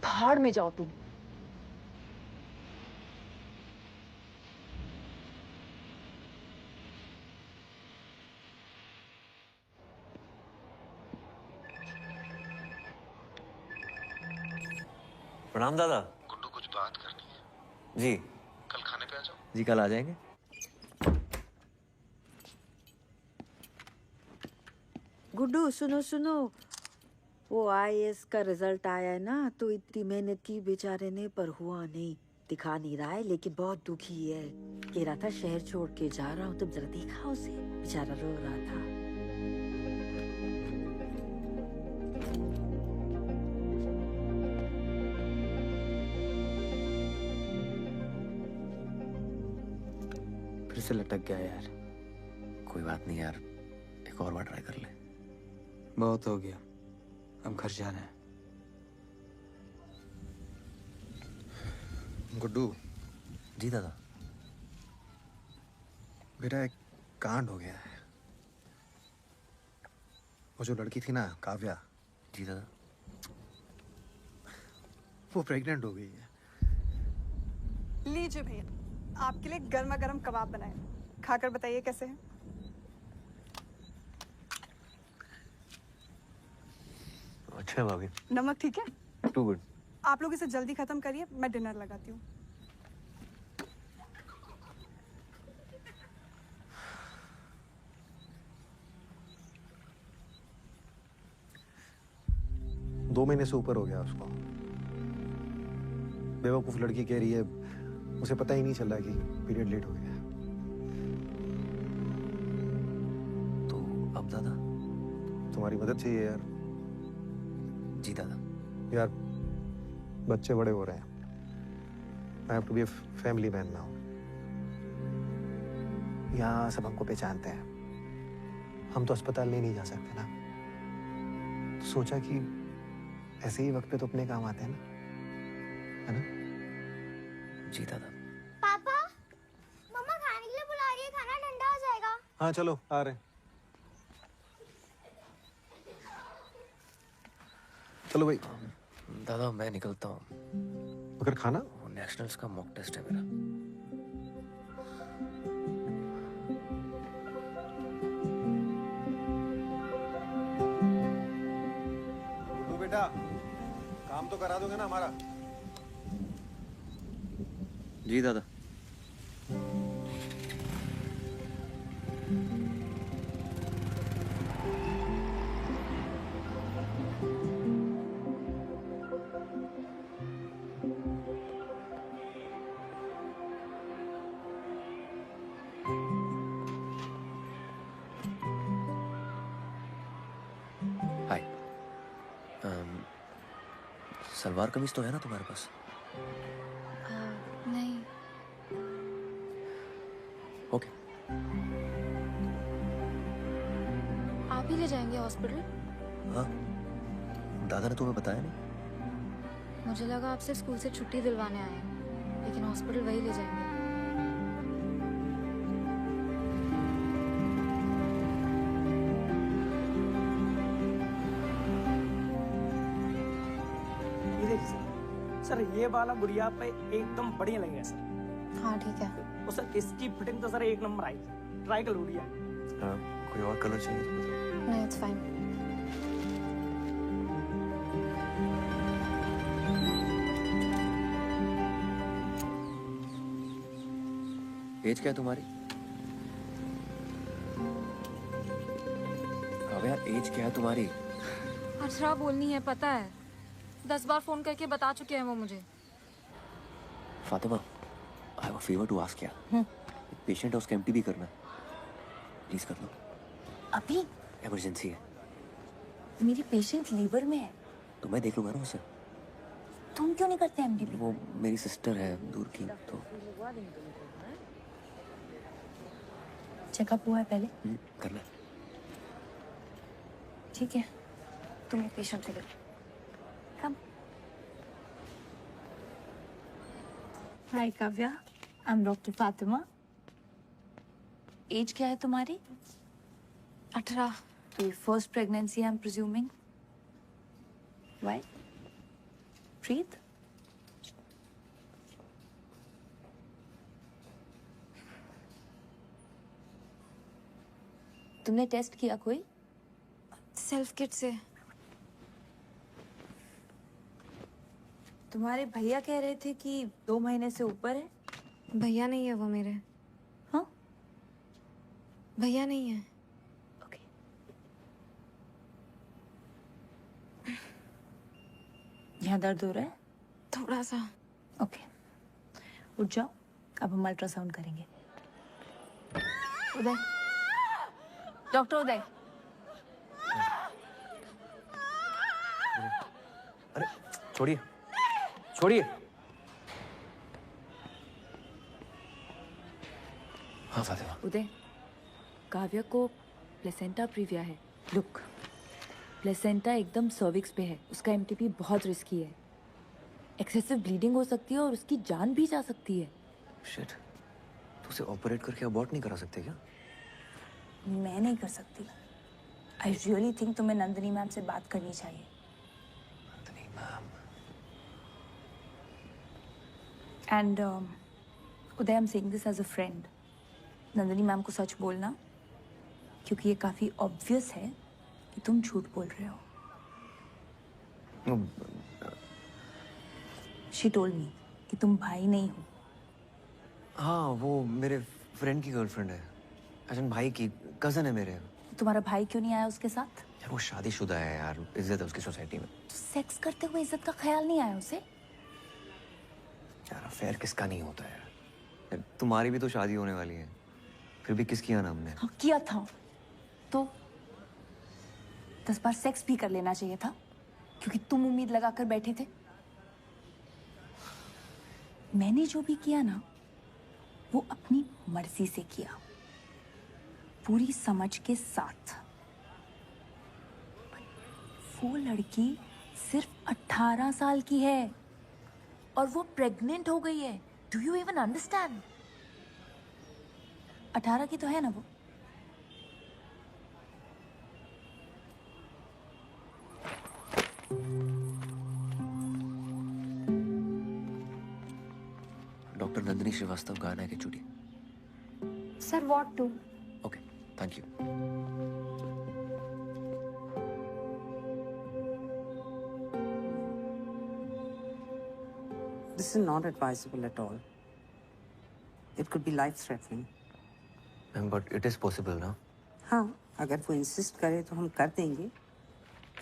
भाड़ में जाओ तुम। प्रणाम दादा। गुड्डू, कुछ बात करनी है। जी कल खाने पे आ जाओ। जी कल आ जाएंगे। गुड्डू सुनो सुनो, वो आईएएस का रिजल्ट आया है ना, तो इतनी मेहनत की बेचारे ने पर हुआ नहीं। दिखा नहीं रहा है लेकिन बहुत दुखी है। कह रहा था शहर छोड़ के जा रहा हूँ, तुम जरा देखा उसे, बेचारा रो रहा था। फिर से लटक गया यार। कोई बात नहीं यार, एक और बार ट्राई कर ले। बहुत हो गया, हम घर जा रहे हैं। गुड्डू। जी दादा। बेटा एक कांड हो गया है। वो जो लड़की थी ना काव्या। जी दादा। वो प्रेग्नेंट हो गई है। लीजिए भैया, आपके लिए गर्मा गर्म कबाब बनाए, खाकर बताइए कैसे हैं। अच्छा भाभी। नमक ठीक है? Too good. आप लोग इसे जल्दी खत्म करिए, मैं डिनर लगाती हूँ। दो महीने से ऊपर हो गया उसको। बेवकूफ लड़की कह रही है उसे पता ही नहीं चल रहा कि पीरियड लेट हो गया। तो अब दादा? तुम्हारी मदद चाहिए यार। जी दादा। यार बच्चे बड़े हो रहे हैं। I have to be a family man now. यहाँ सब हमको पहचानते हैं, हम तो अस्पताल नहीं जा सकते ना। तो सोचा कि ऐसे ही वक्त पे तो अपने काम आते हैं ना, है ना? जी दादा। पापा, मम्मा खाने के लिए बुला रही है, खाना ठंडा हो जाएगा। हाँ चलो आ रहे हैं। चलो भाई। दादा मैं निकलता हूँ। अगर खाना? नेशनल्स का मॉक टेस्ट है मेरा। तो बेटा काम तो करा दोगे ना हमारा? जी दादा। हाय। सलवार कमीज तो है ना तुम्हारे पास? नहीं। ओके। आप ही ले जाएंगे हॉस्पिटल? हाँ, दादा ने तुम्हें बताया नहीं? मुझे लगा आपसे स्कूल से छुट्टी दिलवाने आए हैं, लेकिन हॉस्पिटल वही ले जाएंगे। ये देखिए सर, ये वाला गुड़िया पे एकदम बढ़िया लगेगा सर। हाँ ठीक है। और सर इसकी फिटिंग तो सर एक नंबर आई, ट्राई कर गुड़िया। कोई और कलर चाहिए तो बताओ। नहीं, इट्स फाइन। एज क्या है तुम्हारी? काव्या, एज क्या है तुम्हारी? 18 बोलनी है, पता है। 10 बार फोन करके बता चुके हैं वो मुझे। Fatima, I have a favour to ask या। पेशेंट है, उसका एमटीबी करना है। प्लीज कर लो। अभी? इमरजेंसी है। मेरी पेशेंट लीवर में है। तो मैं देख लूंगा ना उसे। तुम क्यों नहीं करते एमडीबी? वो मेरी सिस्टर है दूर की, तो चेकअप हुआ है पहले? करना है। ठीक है, तुम्हें पेशेंट से कम। Hi Kavya, I am doctor Fatima. Age क्या है तुम्हारी? 18। तो ये first pregnancy I am presuming. Why? Breathe. तुमने टेस्ट किया कोई? सेल्फ किट से। तुम्हारे भैया कह रहे थे कि 2 महीने से ऊपर है। भैया नहीं है वो मेरे। हाँ? भैया नहीं है। यहाँ दर्द हो रहा है? थोड़ा सा। ओके, उठ जाओ, अब हम अल्ट्रासाउंड करेंगे। उदय, डॉक्टर उदय। अरे छोड़िए, छोड़िए। हाँ फातिमा। उदय, काव्या को प्लेसेंटा प्रीविया है। लुक, प्लेसेंटा एकदम सर्विक्स पे है, उसका एमटीपी बहुत रिस्की है। एक्सेसिव ब्लीडिंग हो सकती है और उसकी जान भी जा सकती है। शिट, तो उसे ऑपरेट करके अबॉर्ट नहीं करा सकते क्या? मैं नहीं कर सकती। आई रियली थिंक तुम्हें नंदिनी मैम से बात करनी चाहिए। Nandini ma'am. And Uday, I am saying this as a friend. Nandini ma'am को सच बोलना, क्योंकि ये काफी ऑब्वियस है कि तुम झूठ बोल रहे हो। शी टोल्ड मी कि तुम भाई नहीं हो। हाँ, वो मेरे फ्रेंड की गर्लफ्रेंड है। अजन भाई की कजन है मेरे। तुम्हारा भाई क्यों नहीं आया उसके साथ? यार वो शादीशुदा है यार, इज्जत है उसकी सोसाइटी में। तो सेक्स करते हुए इज्जत का ख्याल नहीं आया उसे? यार अफेयर किसका नहीं होता है यार? तुम्हारी भी तो शादी होने वाली है, फिर भी किस किया ना हमने? हाँ, किया था तो 10 बार सेक्स भी कर लेना चाहिए था, क्योंकि तुम उम्मीद लगाकर बैठे थे। मैंने जो भी किया ना, वो अपनी मर्जी से किया, पूरी समझ के साथ। वो लड़की सिर्फ 18 साल की है और वो प्रेग्नेंट हो गई है। Do you even understand? 18 की तो है ना वो। डॉक्टर नंदिनी श्रीवास्तव गाना है कि चुड़ी? Sir, what to? Okay, thank you. This is not advisable at all. It could be life-threatening. But it is possible ना? हाँ, अगर वो इंसिस्ट करे तो हम कर देंगे,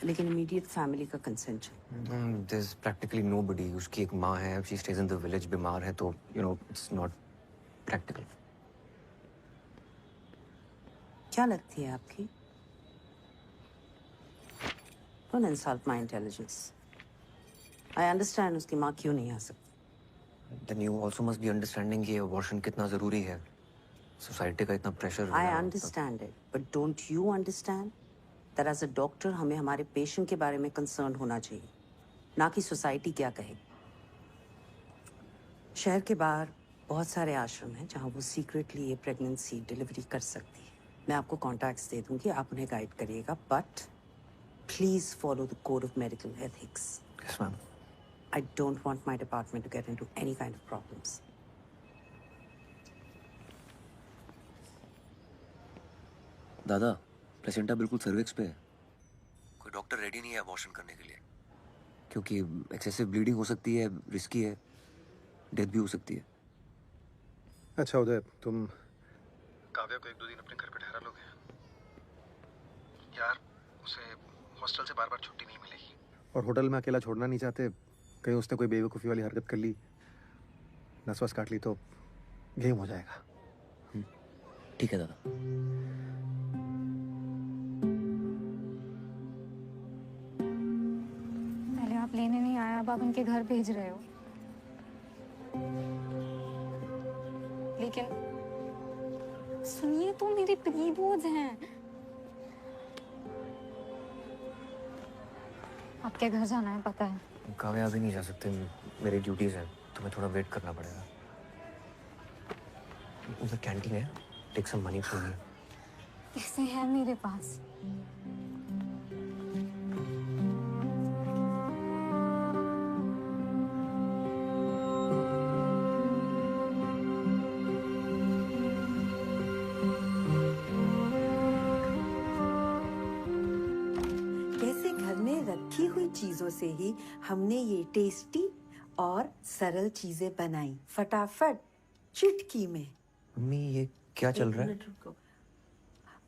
लेकिन इमीडिएट फैमिली का कंसेंट चाहिए। There's practically nobody. उसकी एक माँ है, she stays in the village, बीमार है, तो it's not practical. क्या लगती है आपकी? Don't insult my intelligence. I understand उसकी माँ क्यों नहीं आ सकती। Then you also must be understanding कि abortion कितना जरूरी है। सोसाइटी का इतना pressure. I understand it, but don't you understand that as a doctor हमें हमारे पेशेंट के बारे में कंसर्न होना चाहिए, ना कि सोसाइटी क्या कहे। शहर के बाहर बहुत सारे आश्रम हैं जहां वो सीक्रेटली ये प्रेगनेंसी डिलीवरी कर सकती है। मैं आपको कॉन्टैक्ट्स दे दूंगी, आप उन्हें गाइड करिएगा, but please follow the code of medical ethics. Yes ma'am. I don't want my department to get into any kind of problems. दादा, प्लेसेंटा बिल्कुल सर्विक्स पे है। कोई डॉक्टर रेडी नहीं है अबॉर्शन करने के लिए, क्योंकि एक्सेसिव ब्लीडिंग हो सकती है, रिस्की है, डेथ भी हो सकती है। अच्छा उदय, तुम काव्या को 1-2 दिन अपने घर पे ठहरा लोगे? यार, उसे हॉस्टल से बार-बार छुट्टी नहीं मिलेगी। और होटल में अकेला छोड़ना नहीं चाहते, कहीं उसने कोई बेवकूफ़ी वाली हरकत कर ली, नस वस काट ली तो गेम हो जाएगा। ठीक है दादा। पहले आप लेने नहीं आए, अब आप उनके घर भेज रहे हो। लेकिन सुनिए तो, मेरे प्रीबोर्ड्स हैं। आपके घर जाना है पता है। काव्या अभी नहीं जा सकते, मेरी ड्यूटीज हैं, तुम्हें थोड़ा वेट करना पड़ेगा। उधर कैंटीन है, take some money from me. पैसे हैं मेरे पास। कैसे घर में रखी हुई चीजों से ही हमने ये टेस्टी और सरल चीजें बनाई, फटाफट चुटकी में। मम्मी, ये क्या चल रहा है? एक मिनट रुको।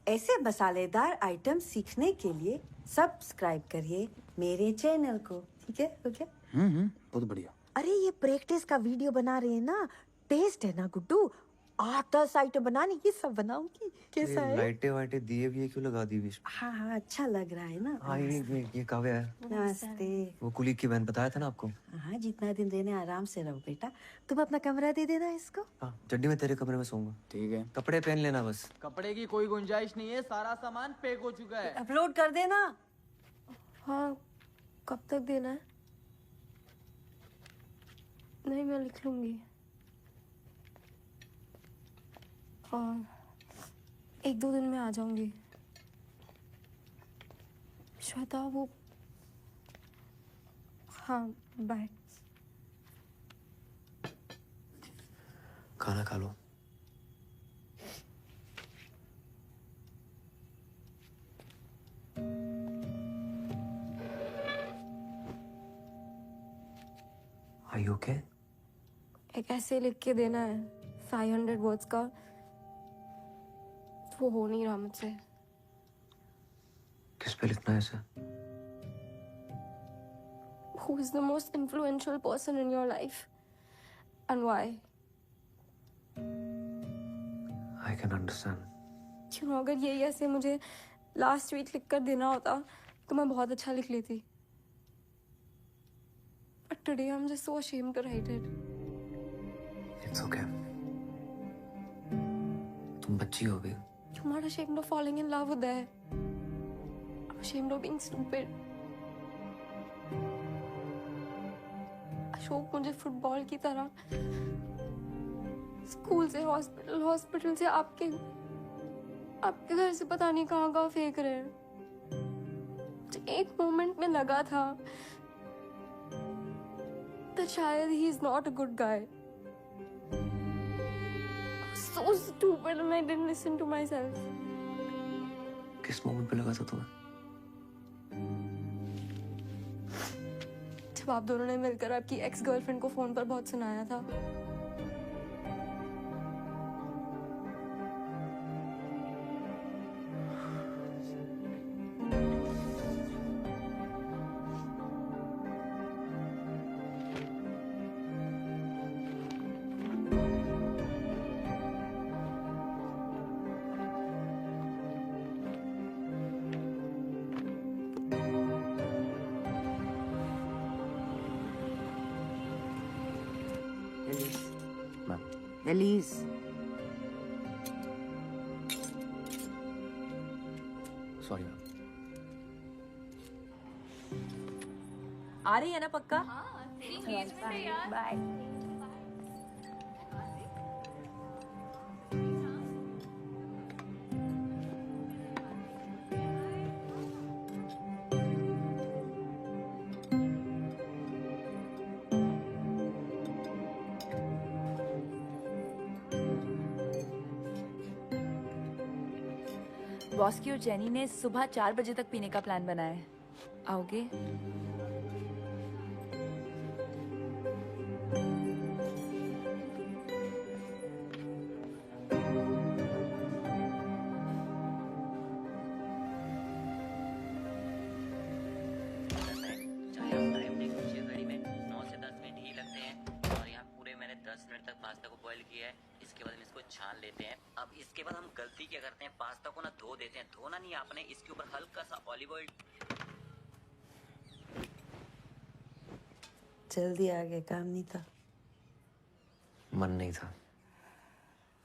ऐसे मसालेदार आइटम सीखने के लिए सब्सक्राइब करिए मेरे चैनल को, ठीक है? हो गया? बहुत बढ़िया। अरे ये प्रैक्टिस का वीडियो बना रहे हैं ना, टेस्ट है ना गुड्डू, 8-10 आइटम बनाने, ये सब बनाऊंगी। कैसा है? लाइटें वाइटें दिए भी है, क्यों लगा दी बीच में? हाँ हाँ, अच्छा लग रहा है ना। हाँ, ये काव्या है। नमस्ते। वो कुलीग की बहन, बताया था ना आपको। हाँ, जितना दिन देने आराम से रहो बेटा। तुम अपना कमरा दे देना इसको। हाँ, चड्डी में तेरे कमरे में सोऊंगा। ठीक है। कपड़े पहन लेना बस। कपड़े की कोई गुंजाइश नहीं है, सारा सामान पैक हो चुका है। अपलोड कर देना। हाँ, कब तक देना है? नहीं, मैं लिख लूंगी। और 1-2 दिन में आ जाऊंगी। श्वेता, वो हाँ, बाय। खाना खा लो। Are you okay? एक ऐसे लिख के देना है 500 वर्ड्स का, वो हो नहीं रहा मुझसे। किस पे लिखना है इसे? Who is the most influential person in your life and why? I can understand. क्यों, अगर यही ऐसे मुझे लास्ट वीक लिख कर देना होता तो मैं बहुत अच्छा लिख लेती। But today I'm just so ashamed to write it. It's okay. तुम बच्ची हो अभी। I'm not ashamed of falling in love with her. I'm ashamed of being stupid. Ashok मुझे फुटबॉल की तरह स्कूल से हॉस्पिटल, हॉस्पिटल से आपके घर से पता नहीं कहाँ फेंक रहे हैं। मुझे एक मोमेंट में लगा था तो शायद he is not a good guy. So stupid and I didn't listen to myself. किस मोमेंट पे लगा था तुम्हें? जब आप दोनों ने मिलकर आपकी एक्स गर्लफ्रेंड को फोन पर बहुत सुनाया था। Alice, sorry ma'am. आ रही है ना पक्का? बाय। बॉस की और जेनी ने सुबह 4 बजे तक पीने का प्लान बनाया है। आओगे? चाहे आप टाइम देख लीजिए घड़ी में 9 से 10 मिनट ही लगते हैं और यहाँ पूरे मैंने 10 मिनट तक पास्ता को बॉईल किया है। इसके बाद हम इसको छान लेते हैं। अब इसके बाद हम गलती क्या करते हैं, पास्ता को ना धो देते हैं। धोना नहीं आपने, इसके ऊपर हल्का सा ऑलिव ऑयल। जल्दी आ गए, काम नहीं था। मन नहीं था।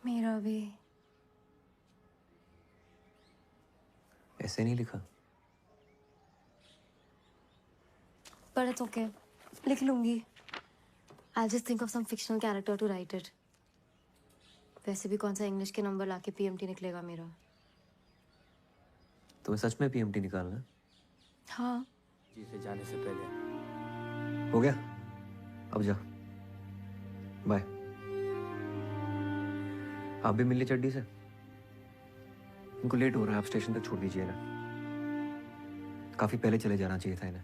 मेरा भी। ऐसे नहीं लिखा। But it's okay. लिख लूंगी. I'll just think of some fictional character to write it. वैसे भी कौन सा इंग्लिश के नंबर लाके पीएमटी निकलेगा मेरा। तुम्हें सच में पीएमटी निकालना है? हाँ। जी से जाने से पहले। हो गया? अब जा। बाय। आप भी मिलिए चड्डी से। इनको लेट हो रहा है, आप स्टेशन तक छोड़ दीजिएगा। काफी पहले चले जाना चाहिए था इन्हें।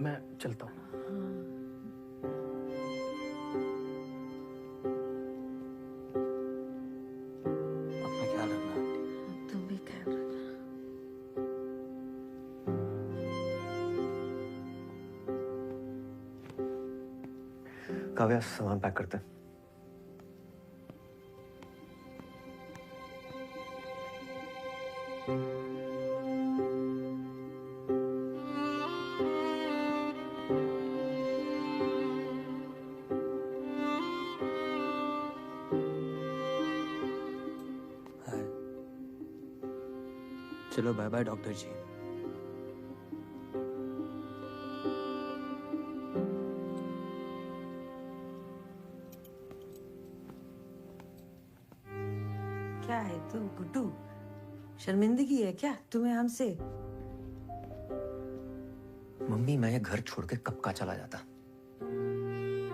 मैं चलता हूँ। अपना ख्याल रखना। तुम भी ख्याल रखना। काव्या, सामान पैक करते हैं। चलो बाय बाय डॉक्टर जी। क्या है तुम गुड्डू, शर्मिंदगी है क्या तुम्हें हमसे? मम्मी, मैं ये घर छोड़ के कब का चला जाता।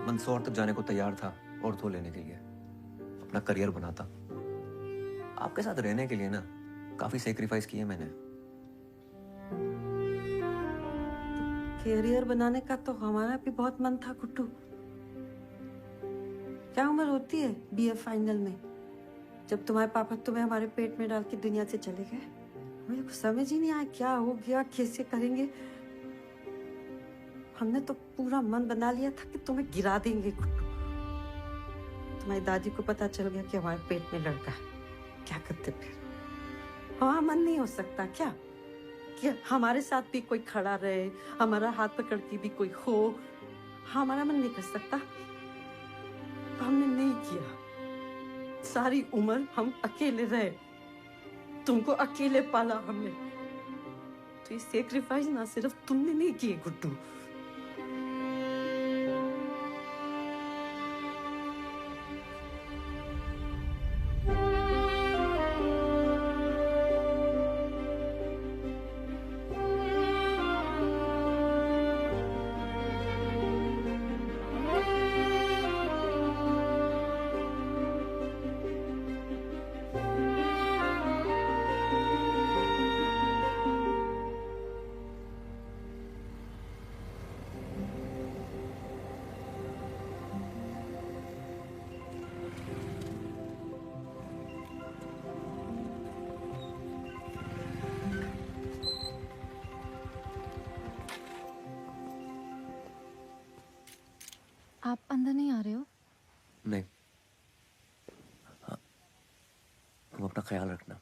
मंदसौर तक जाने को तैयार था ऑर्थो लेने के लिए, अपना करियर बनाता। आपके साथ रहने के लिए ना काफी सेक्रीफाइस किए मैंने। कैरियर बनाने का तो हमारा भी बहुत मन था गुड्डू। क्या उम्र होती है बीए फाइनल में, जब तुम्हारे पापा तुम्हें हमारे पेट में डाल के दुनिया से चले गए? मुझे कुछ समझ ही नहीं आया क्या हो गया, कैसे करेंगे। हमने तो पूरा मन बना लिया था कि तुम्हें गिरा देंगे गुड्डू। तुम्हारी दादी को पता चल गया कि हमारे पेट में लड़का है, क्या करते फिर? हमारा मन नहीं हो सकता क्या कि हमारे साथ भी कोई खड़ा रहे, हमारा हाथ पकड़ के भी कोई हो? हमारा मन नहीं कर सकता। हमने नहीं किया। सारी उम्र हम अकेले रहे, तुमको अकेले पाला हमने। तो ये सेक्रीफाइस ना सिर्फ तुमने नहीं किए गुड्डू। आप अंदर नहीं आ रहे हो? नहीं। हाँ, तुम अपना ख्याल रखना,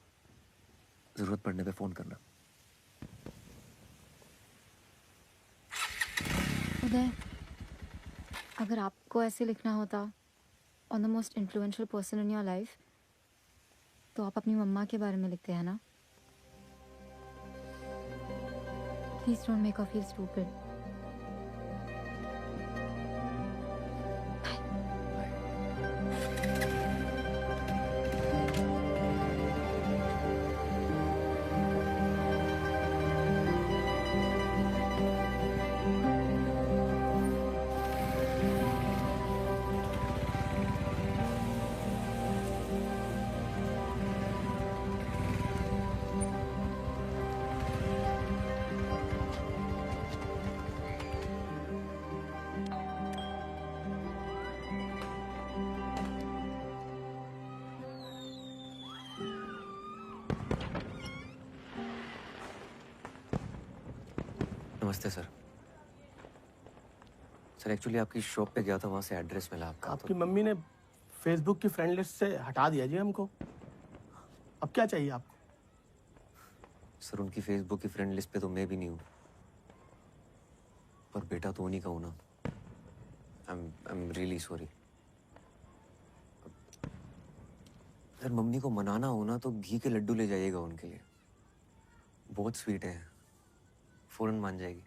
जरूरत पड़ने पे फोन करना। उदय, अगर आपको ऐसे लिखना होता on the most influential person in your life, तो आप अपनी मम्मा के बारे में लिखते हैं ना? Please don't make her feel stupid. नमस्ते सर। सर एक्चुअली आपकी शॉप पे गया था, वहाँ से एड्रेस मिला आपका। आपकी मम्मी ने फेसबुक की फ्रेंड लिस्ट से हटा दिया जी हमको। अब क्या चाहिए आपको? सर उनकी फेसबुक की फ्रेंड लिस्ट पे तो मैं भी नहीं हूँ, पर बेटा तो उन्हीं का हूँ ना। I am really sorry. Sir mummy को मनाना हो ना तो घी के लड्डू ले जाइएगा उनके लिए, बहुत स्वीट है, फौरन मान जाएगी।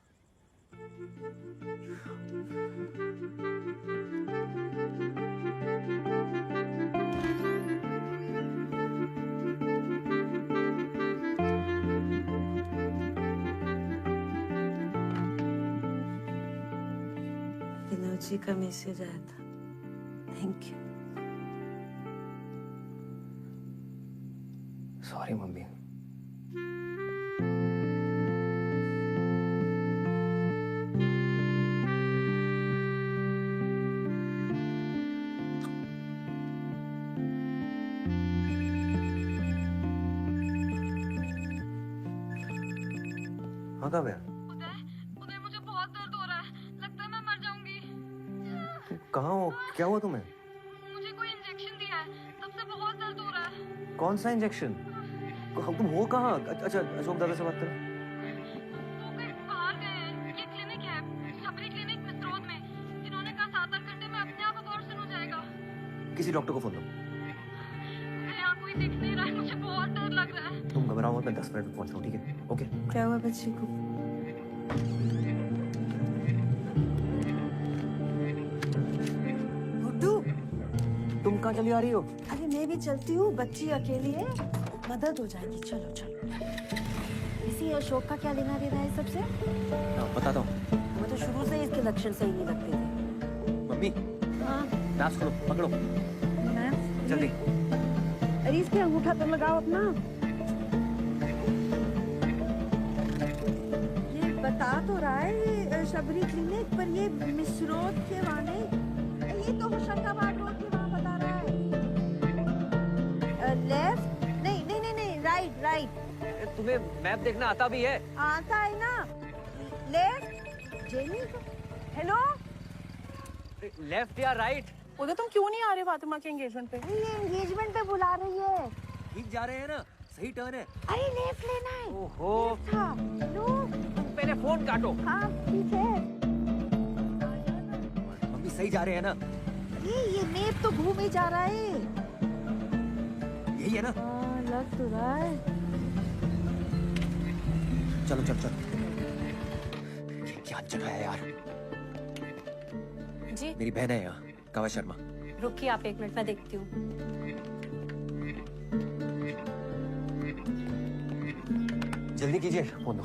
विनोद जी का मैसेज आया था, थैंक यू। Sorry mummy. हाँ कब है? उदय मुझे बहुत दर्द हो रहा है, लगता है मैं मर जाऊंगी। कहाँ हो? क्या हुआ तुम्हें? मुझे कोई इंजेक्शन दिया है, तब से बहुत दर्द हो रहा है। कौन सा इंजेक्शन? तुम हो कहाँ? अच्छा अशोक दादा से बात करो। वो कहीं बाहर गए हैं। ये क्लिनिक है, शबरी क्लिनिक मिस्रोद में। इन्होंने कहा 7-8 घंटे में अपने आप अबॉर्शन हो जाएगा। किसी डॉक्टर को फोन दो। यहाँ कोई दिख नहीं रहा है, मुझे बहुत डर लग रहा है। तुम घबराओ मत, मैं 10 मिनट में पहुंचता हूँ, ठीक है? ओके। क्या हुआ बच्चे को? गुड्डू, तुम कहाँ चली आ रही हो? अरे मैं भी चलती हूँ, बच्ची अकेली है, मदद हो जाएगी। चलो चलो। इसी अशोक का क्या लेना देना है सबसे? बताता हूँ। हमें तो शुरू से ही इसके लक्षण सही नहीं लगते थे। मम्मी हाँ नाच करो, पकड़ो जल्दी। अरे इस पे अंगूठा तो लगाओ अपना। ये बता तो रहा है ये शबरी क्लिनिक, पर ये मिसरोद के वाले, ये तो होशंगाबाद रोड के वहाँ बता रहा है। लेफ्ट नहीं नहीं नहीं नहीं, राइट राइट। तुम्हें मैप देखना आता भी है? आता है ना। Left jenny. हेलो लेफ्ट या राइट? उधर तुम क्यों नहीं आ रहे फातिमा के एंगेजमेंट पे? ये एंगेजमेंट पे बुला रही है। ठीक जा रहे हैं ना? सही टर्न है। अरे लेफ्ट लेना है। ओहो। हेलो पहले फोन काटो। हाँ ठीक है। मम्मी सही जा रहे हैं ना? ये मेप तो घूमे जा रहा है। यही है ना? हाँ लग तो रहा है। चलो चलो चलो। ये क्या जगह है यार? जी मेरी बहन है यहाँ, कावा शर्मा। रुकिए आप 1 मिनट में देखती हूँ। जल्दी कीजिए, फोन दो।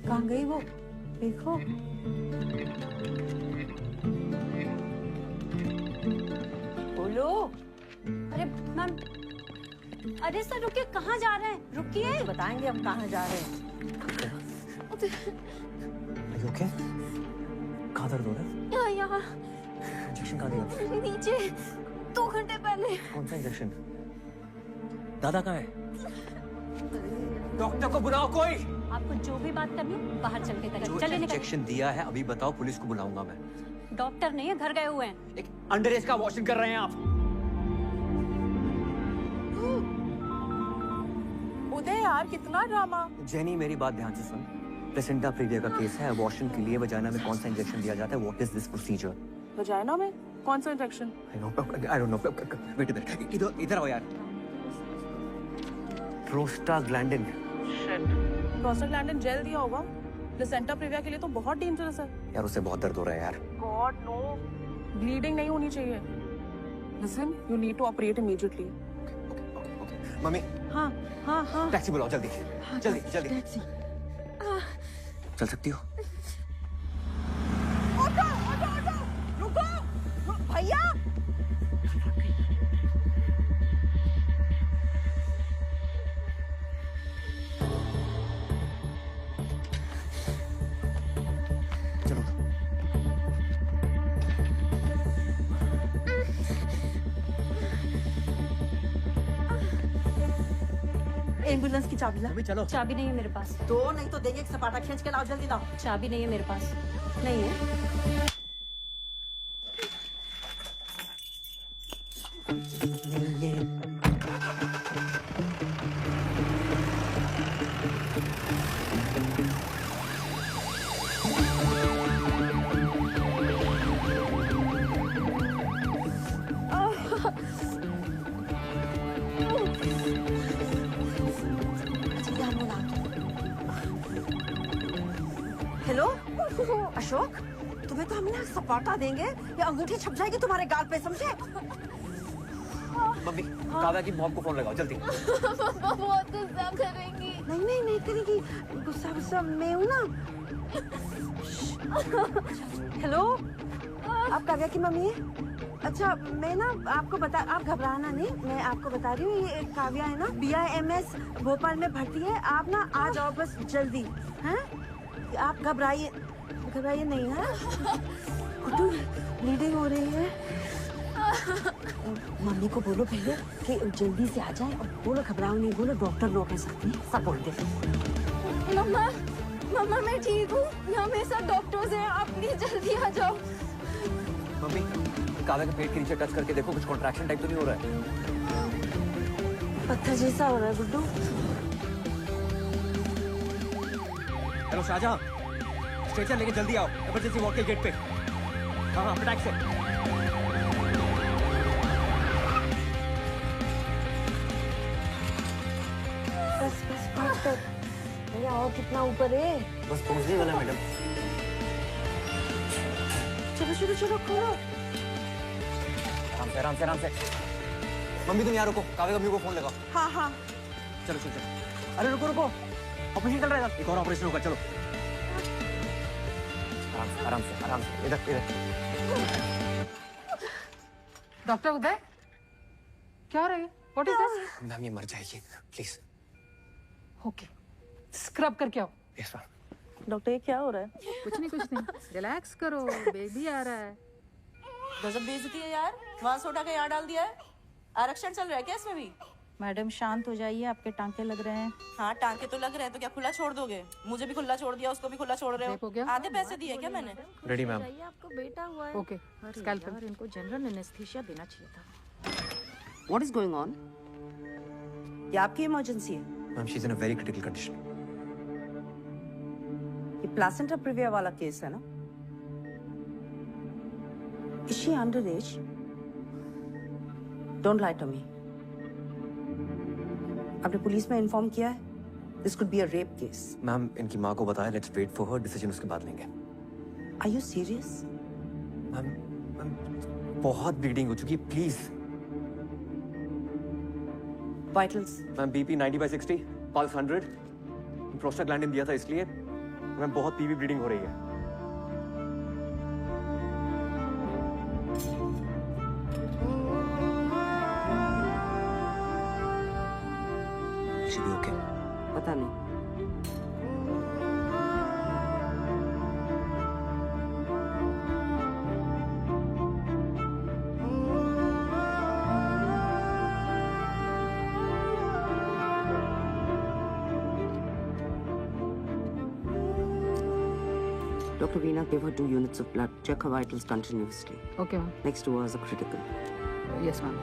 कहाँ गई वो? देखो। बोलो। अरे मैम, अरे सर रुकिए, कहाँ जा रहे हैं? रुकिए। बताएंगे हम कहाँ जा रहे हैं। ओके? कहाँ दर्द हो रहा है? यहाँ इंजेक्शन कहाँ दिया? नीचे 2 घंटे पहले। कौन सा इंजेक्शन? दादा कहाँ है? डॉक्टर को बुलाओ कोई। आपको जो भी बात करनी हो बाहर चल के करें। जो चलिए निकल। इंजेक्शन दिया है अभी बताओ, पुलिस को बुलाऊंगा मैं। डॉक्टर नहीं है, घर गए हुए हैं। एक अंडरएज का वॉशिंग कर रहे हैं आप। उदय यार कितना ड्रामा। जेनी मेरी बात ध्यान से सुन। प्लेसेंटा प्रीविया का केस है। अबॉर्शन के लिए वजाइना में कौन सा इंजेक्शन दिया जाता है? What is this procedure? Vagina में कौन सा injection? I don't know. Wait इधर आओ यार। प्रोस्टाग्लैंडिन। शिट। प्रोस्टाग्लैंडिन जेल दिया होगा। प्लेसेंटा प्रीविया के लिए तो बहुत डेंजरस है। यार उससे बहुत दर्द हो रहा है यार। गॉड नो, ब्लीडिंग नहीं होनी चाहिए। Listen, you need to operate immediately. Mummy हाँ हाँ हाँ टैक्सी बुलाओ जल्दी। जल्दी जल्दी। टैक्सी। चल सकती हो? ऑटो ऑटो ऑटो, रुको भैया। एम्बुलेंस की चाबी ला। चलो। चाबी नहीं है मेरे पास। दो नहीं तो देंगे, एक सपाटा खींच के लाओ, जल्दी लाओ। चाबी नहीं है मेरे पास। नहीं है। हेलो अशोक, तुम्हें तो हम ना सपाटा देंगे या अंगूठी छप जाएगी तुम्हारे गाल पे, समझे? मम्मी काव्या की मॉम को फोन लगाओ जल्दी। पापा बहुत गुस्सा करेंगी। नहीं नहीं नहीं करेगी, गुस्सा गुस्सा मैं हूँ ना। हेलो, आप काव्या की मम्मी है? अच्छा मैं ना आपको बता, आप घबराना नहीं, मैं आपको बता रही हूँ, ये काव्या है ना, BIMS भोपाल में भर्ती है। आप ना आ जाओ बस जल्दी, हैं? आप घबराइए नहीं है। गुड्डू ब्लीडिंग हो रही है। मम्मी को बोलो पहले कि जल्दी से आ जाए, और बोलो घबराओ नहीं, बोलो डॉक्टर लोग हैं साथ में, सब बोलते हैं। मम्मा मम्मा मैं ठीक हूँ, यहाँ मेरे साथ डॉक्टर्स हैं, आप प्लीज जल्दी आ जाओ। मम्मी काव्या के पेट के नीचे टच करके देखो, कुछ कॉन्ट्रैक्शन टाइप तो नहीं हो रहा है? पत्थर जैसा हो रहा है गुड्डू। हेलो शाहजहां, स्ट्रेचर लेके जल्दी आओ, इमरजेंसी वार्ड के गेट पे। हाँ फटाक से। बस बात कर भैया, और कितना ऊपर है? बस पहुंचने वाला मैडम। चलो चलो खोलो। आराम से आराम से। मम्मी तुम यहाँ रुको, काव्या मम्मी को फोन लगाओ। हाँ हाँ चलो चलो चलो। अरे रुको रुको, ऑपरेशन चल रहा है, एक और ऑपरेशन होगा, चलो। आराम से इधर। डॉक्टर उदय, क्या हो रहा है? What is this? मैम ये मर जाएगी, प्लीज। ओके, स्क्रब करके आओ। Yes ma'am. डॉक्टर ये क्या हो रहा है? कुछ नहीं, रिलैक्स करो, बेबी आ रहा है। गजब बेइज्जती है यार, वहां से उठा के यहाँ डाल दिया है। आरक्षण चल रहा है क्या इसमें भी? मैडम शांत हो जाइए, आपके टांके लग रहे हैं। हाँ टांके तो लग रहे हैं, तो क्या खुला छोड़ दोगे? मुझे भी खुला छोड़ दिया, उसको भी खुला छोड़ रहे हो। आधे पैसे दिए क्या मैंने? Ready ma'am. आपको बेटा हुआ है। ओके, यार इनको जनरल एनेस्थीसिया देना चाहिए था। What is going on? ये आपकी इमरजेंसी है? Ma'am she is in a very critical condition. ये प्लेसेंटा प्रीविया वाला केस है ना? Is she under age? Don't lie to me. आपने पुलिस में इन्फॉर्म किया है? This could be a rape case. Ma'am इनकी माँ को बताया, let's wait for her decision, उसके बाद लेंगे। Are you serious? मैम बहुत ब्लीडिंग हो चुकी है, please. Vitals? Ma'am BP 90/60, pulse 100, prostaglandin दिया था इसलिए। मैम बहुत पीवी ब्लीडिंग हो रही है। ओके पता नहीं। Dr. Veena, give her 2 units of blood. Check her vitals continuously. Okay, ma'am. Next 2 hours are critical. Yes, ma'am.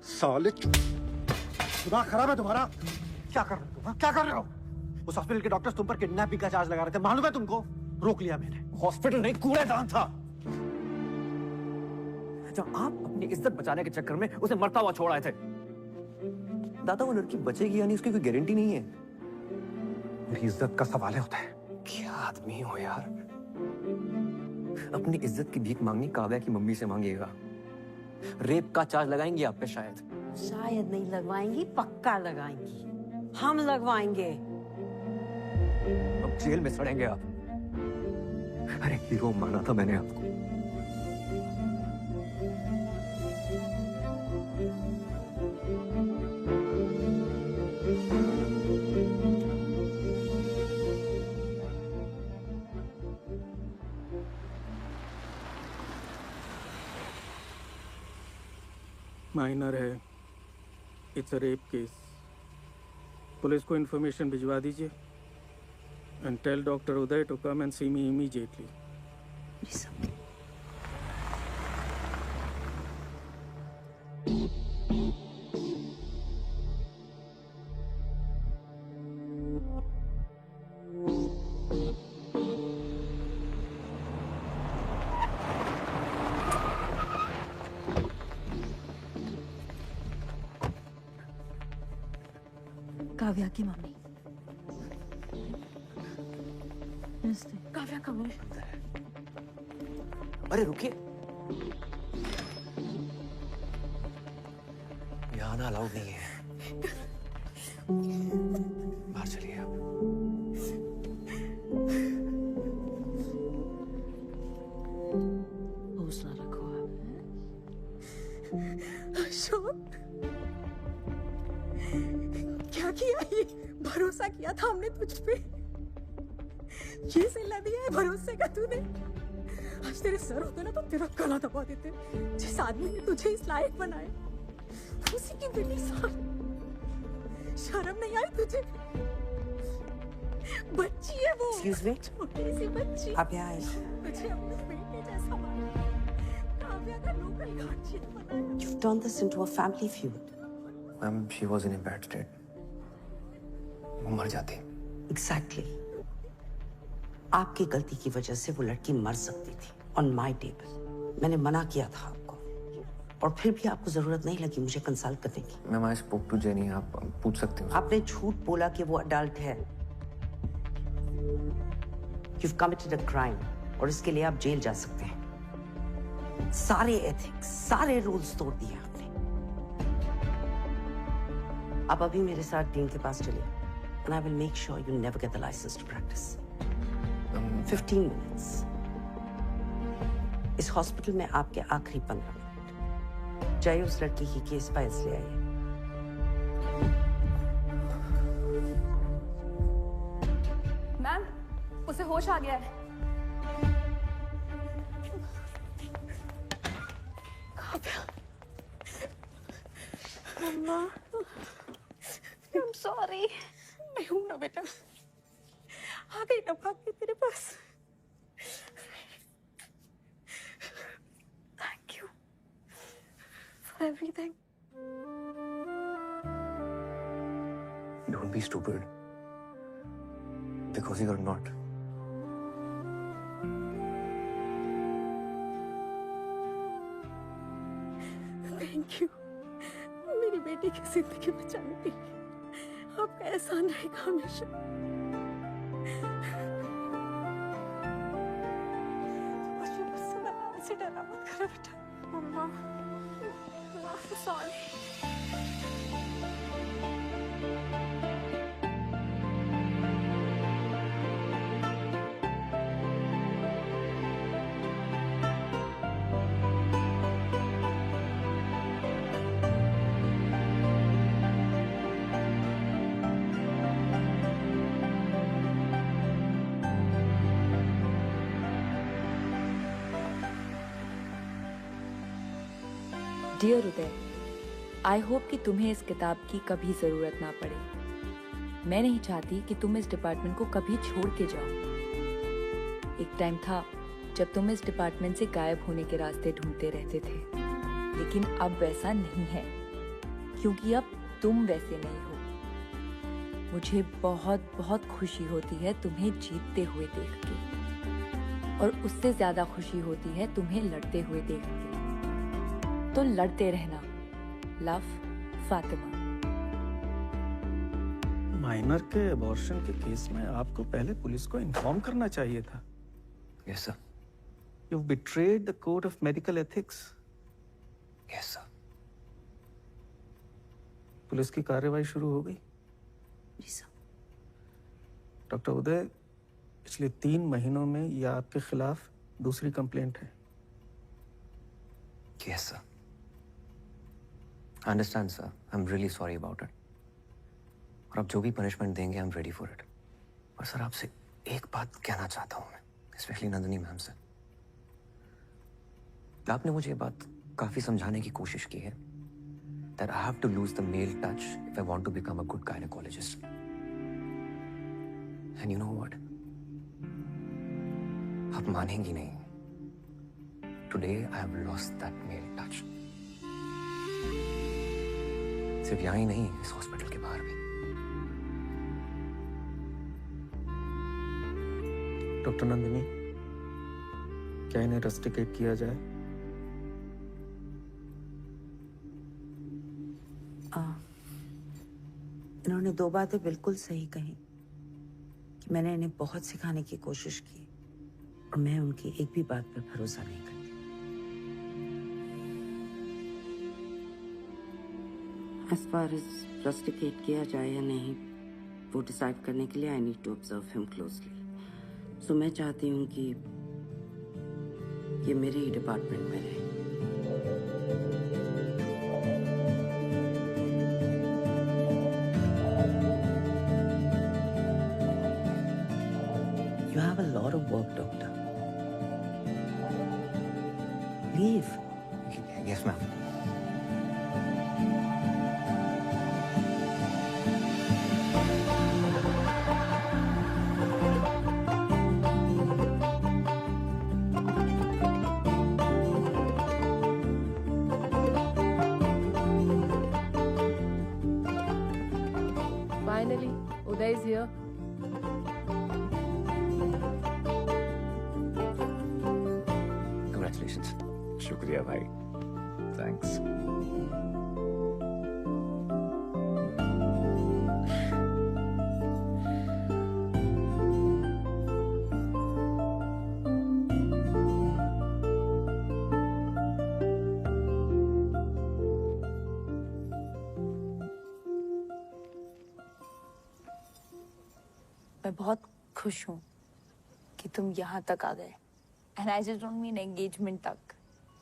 साले दिमाग खराब है तुम्हारा? क्या कर रहे हो तुम? हाँ? क्या कर रहे हो? उस हॉस्पिटल के डॉक्टर्स तुम पर किडनैपिंग का चार्ज लगा रहे थे, मालूम है तुमको? रोक लिया मैंने। हॉस्पिटल नहीं, कूड़ेदान था। जब आप अपनी इज्जत बचाने के चक्कर में उसे मरता हुआ छोड़ आए थे। दादा, वो लड़की बचेगी या नहीं उसकी कोई गारंटी नहीं है। मेरी इज्जत का सवाल है होता है। क्या आदमी हो यार। अपनी इज्जत की भीख मांगनी काव्या की मम्मी से मांगिएगा। रेप का चार्ज लगाएंगी आप पे शायद। शायद नहीं लगवाएंगी, पक्का लगाएंगी। हम लगवाएंगे। अब जेल में सड़ेंगे आप। अरे हीरो माना था मैंने आपको। माइनर है, it's a rape case. Police को इन्फॉर्मेशन भिजवा दीजिए and tell doctor Uday to come and see me immediately. Kavya की मम्मी। काव्या कब है? अरे रुकिए, यहाँ आना अलाउड नहीं है। बाहर चलिए आप। हौसला रखो आप। अशोक, क्या किया ये? भरोसा किया था हमने तुझ पे। ये सिला दिया है भरोसे का तूने। आज तेरे सर होते ना तो तेरा गला दबा देते। जिस आदमी ने तुझे इस लायक बनाया, उसी की बेटी साथ। शर्म नहीं आई तुझे? बच्ची है वो। Excuse me? छोटी सी बच्ची। आप यहाँ आए। तुझे अपने बेटे जैसा माना। काव्या का लोकल गार्जियन बनाया। You've turned this into a family feud. Ma'am, she was in a bad state. वो मर जाती। Exactly. आपकी गलती की वजह से वो लड़की मर सकती थी ऑन माई टेबल। मैंने मना किया था आपको, और फिर भी आपको जरूरत नहीं लगी मुझे कंसल्ट करने की। Ma'am, I spoke to Jenny, आप पूछ सकते हो। आपने झूठ बोला कि वो अडल्ट है। You've committed a crime, और इसके लिए आप जेल जा सकते हैं। सारे एथिक्स, सारे रूल्स तोड़ दिए आपने। आप अभी मेरे साथ डीन के पास चलिए, and I will make sure you never get the license to practice. 15 minutes. इस हॉस्पिटल में आपके आखिरी 15 मिनट। जाइए उस लड़की की केस फाइल्स ले आइए। मैम, उसे होश आ गया है। मम्मा, I'm sorry. मैं हूं ना बेटा। आ गई ना भाग के तेरे पास। Thank you for everything. Don't be stupid. Because you're not. Thank you. मेरी बेटी की जिंदगी बचाने के लिए आपका एहसान रहेगा हमेशा। मुझसे डरा मत करो बेटा। Mamma, sorry. Dear Uday, I hope कि तुम्हें इस किताब की कभी ज़रूरत ना पड़े। मैं नहीं चाहती कि तुम इस डिपार्टमेंट को कभी छोड़ के जाओ। एक टाइम था जब तुम इस डिपार्टमेंट से गायब होने के रास्ते ढूंढते रहते थे, लेकिन अब वैसा नहीं है। क्योंकि अब तुम वैसे नहीं हो। मुझे बहुत बहुत खुशी होती है तुम्हें जीतते हुए देख के, और उससे ज्यादा खुशी होती है तुम्हें लड़ते हुए देख के। तो लड़ते रहना। लव, फातिमा। माइनर के अबॉर्शन के केस में आपको पहले पुलिस को इन्फॉर्म करना चाहिए था। Yes sir. You've betrayed the code of medical ethics. Yes sir. Police की कार्रवाई शुरू हो गई। जी सर। डॉक्टर उदय, पिछले 3 महीनों में यह आपके खिलाफ दूसरी कंप्लेंट है। Yes sir. I understand sir. I am really sorry about it. और अब जो भी पनिशमेंट देंगे I am ready for it. और सर आपसे एक बात कहना चाहता हूँ मैं, स्पेशली नंदिनी मैम से। आपने मुझे ये बात काफी समझाने की कोशिश की है that I have to lose the male touch if I want to become a good gynecologist. And you know what? आप मानेंगी नहीं। Today I have lost that male touch. सिर्फ यहाँ ही नहीं, इस हॉस्पिटल के बाहर भी। डॉक्टर नंदिनी, क्या इन्हें रस्टिकेट किया जाए? इन्होंने 2 बातें बिल्कुल सही कही कि मैंने इन्हें बहुत सिखाने की कोशिश की और मैं उनकी एक भी बात पर भरोसा नहीं करती। As far as रस्टिकेट किया जाए या नहीं, वो डिसाइड करने के लिए I need to observe him closely. So मैं चाहती हूँ कि ये मेरे ही डिपार्टमेंट में रहे। You have a lot of work, doctor. Leave. Yes, ma'am. Finally, Uday is here. Congratulations. शुक्रिया भाई। थैंक्स। मैं बहुत खुश हूँ कि तुम यहाँ तक आ गए। And I just don't mean engagement तक।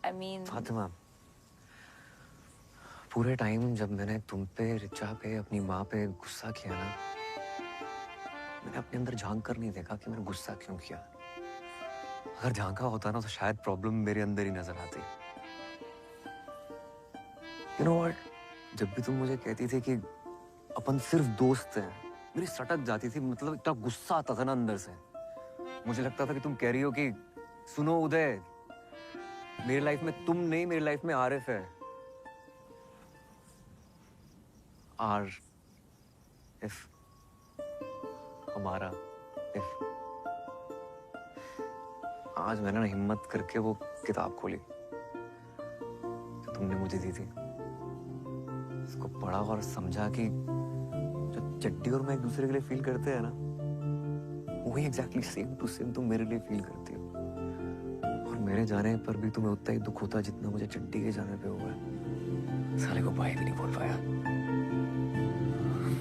I mean फातिमा, पूरे टाइम जब मैंने तुम पे, रिचा पे, अपनी माँ पे गुस्सा किया ना, मैंने अपने अंदर झांक कर नहीं देखा कि मैंने गुस्सा क्यों किया। अगर झांका होता ना तो शायद प्रॉब्लम मेरे अंदर ही नजर आती। You know what? जब भी तुम मुझे कहती थी कि अपन सिर्फ दोस्त हैं, मेरी सटक जाती थी। मतलब इतना गुस्सा आता था ना अंदर से। मुझे लगता था कि तुम कह रही हो कि सुनो उदय, मेरी लाइफ में तुम नहीं, मेरी लाइफ में आरिफ है। इफ हमारा इफ। आज मैंने ना हिम्मत करके वो किताब खोली जो तुमने मुझे दी थी। उसको पढ़ा और समझा कि जो चड्डी और मैं एक दूसरे के लिए फील करते हैं ना, वही एग्जैक्टली सेम टू सेम तुम मेरे लिए फील करती हो। और मेरे जाने पर भी तुम्हें उतना ही दुख होता जितना मुझे चड्डी के जाने पे हुआ है। साले को भाई भी नहीं बोल पाया।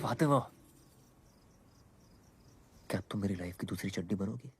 फातिमा, क्या तुम मेरी लाइफ की दूसरी चड्डी बनोगी?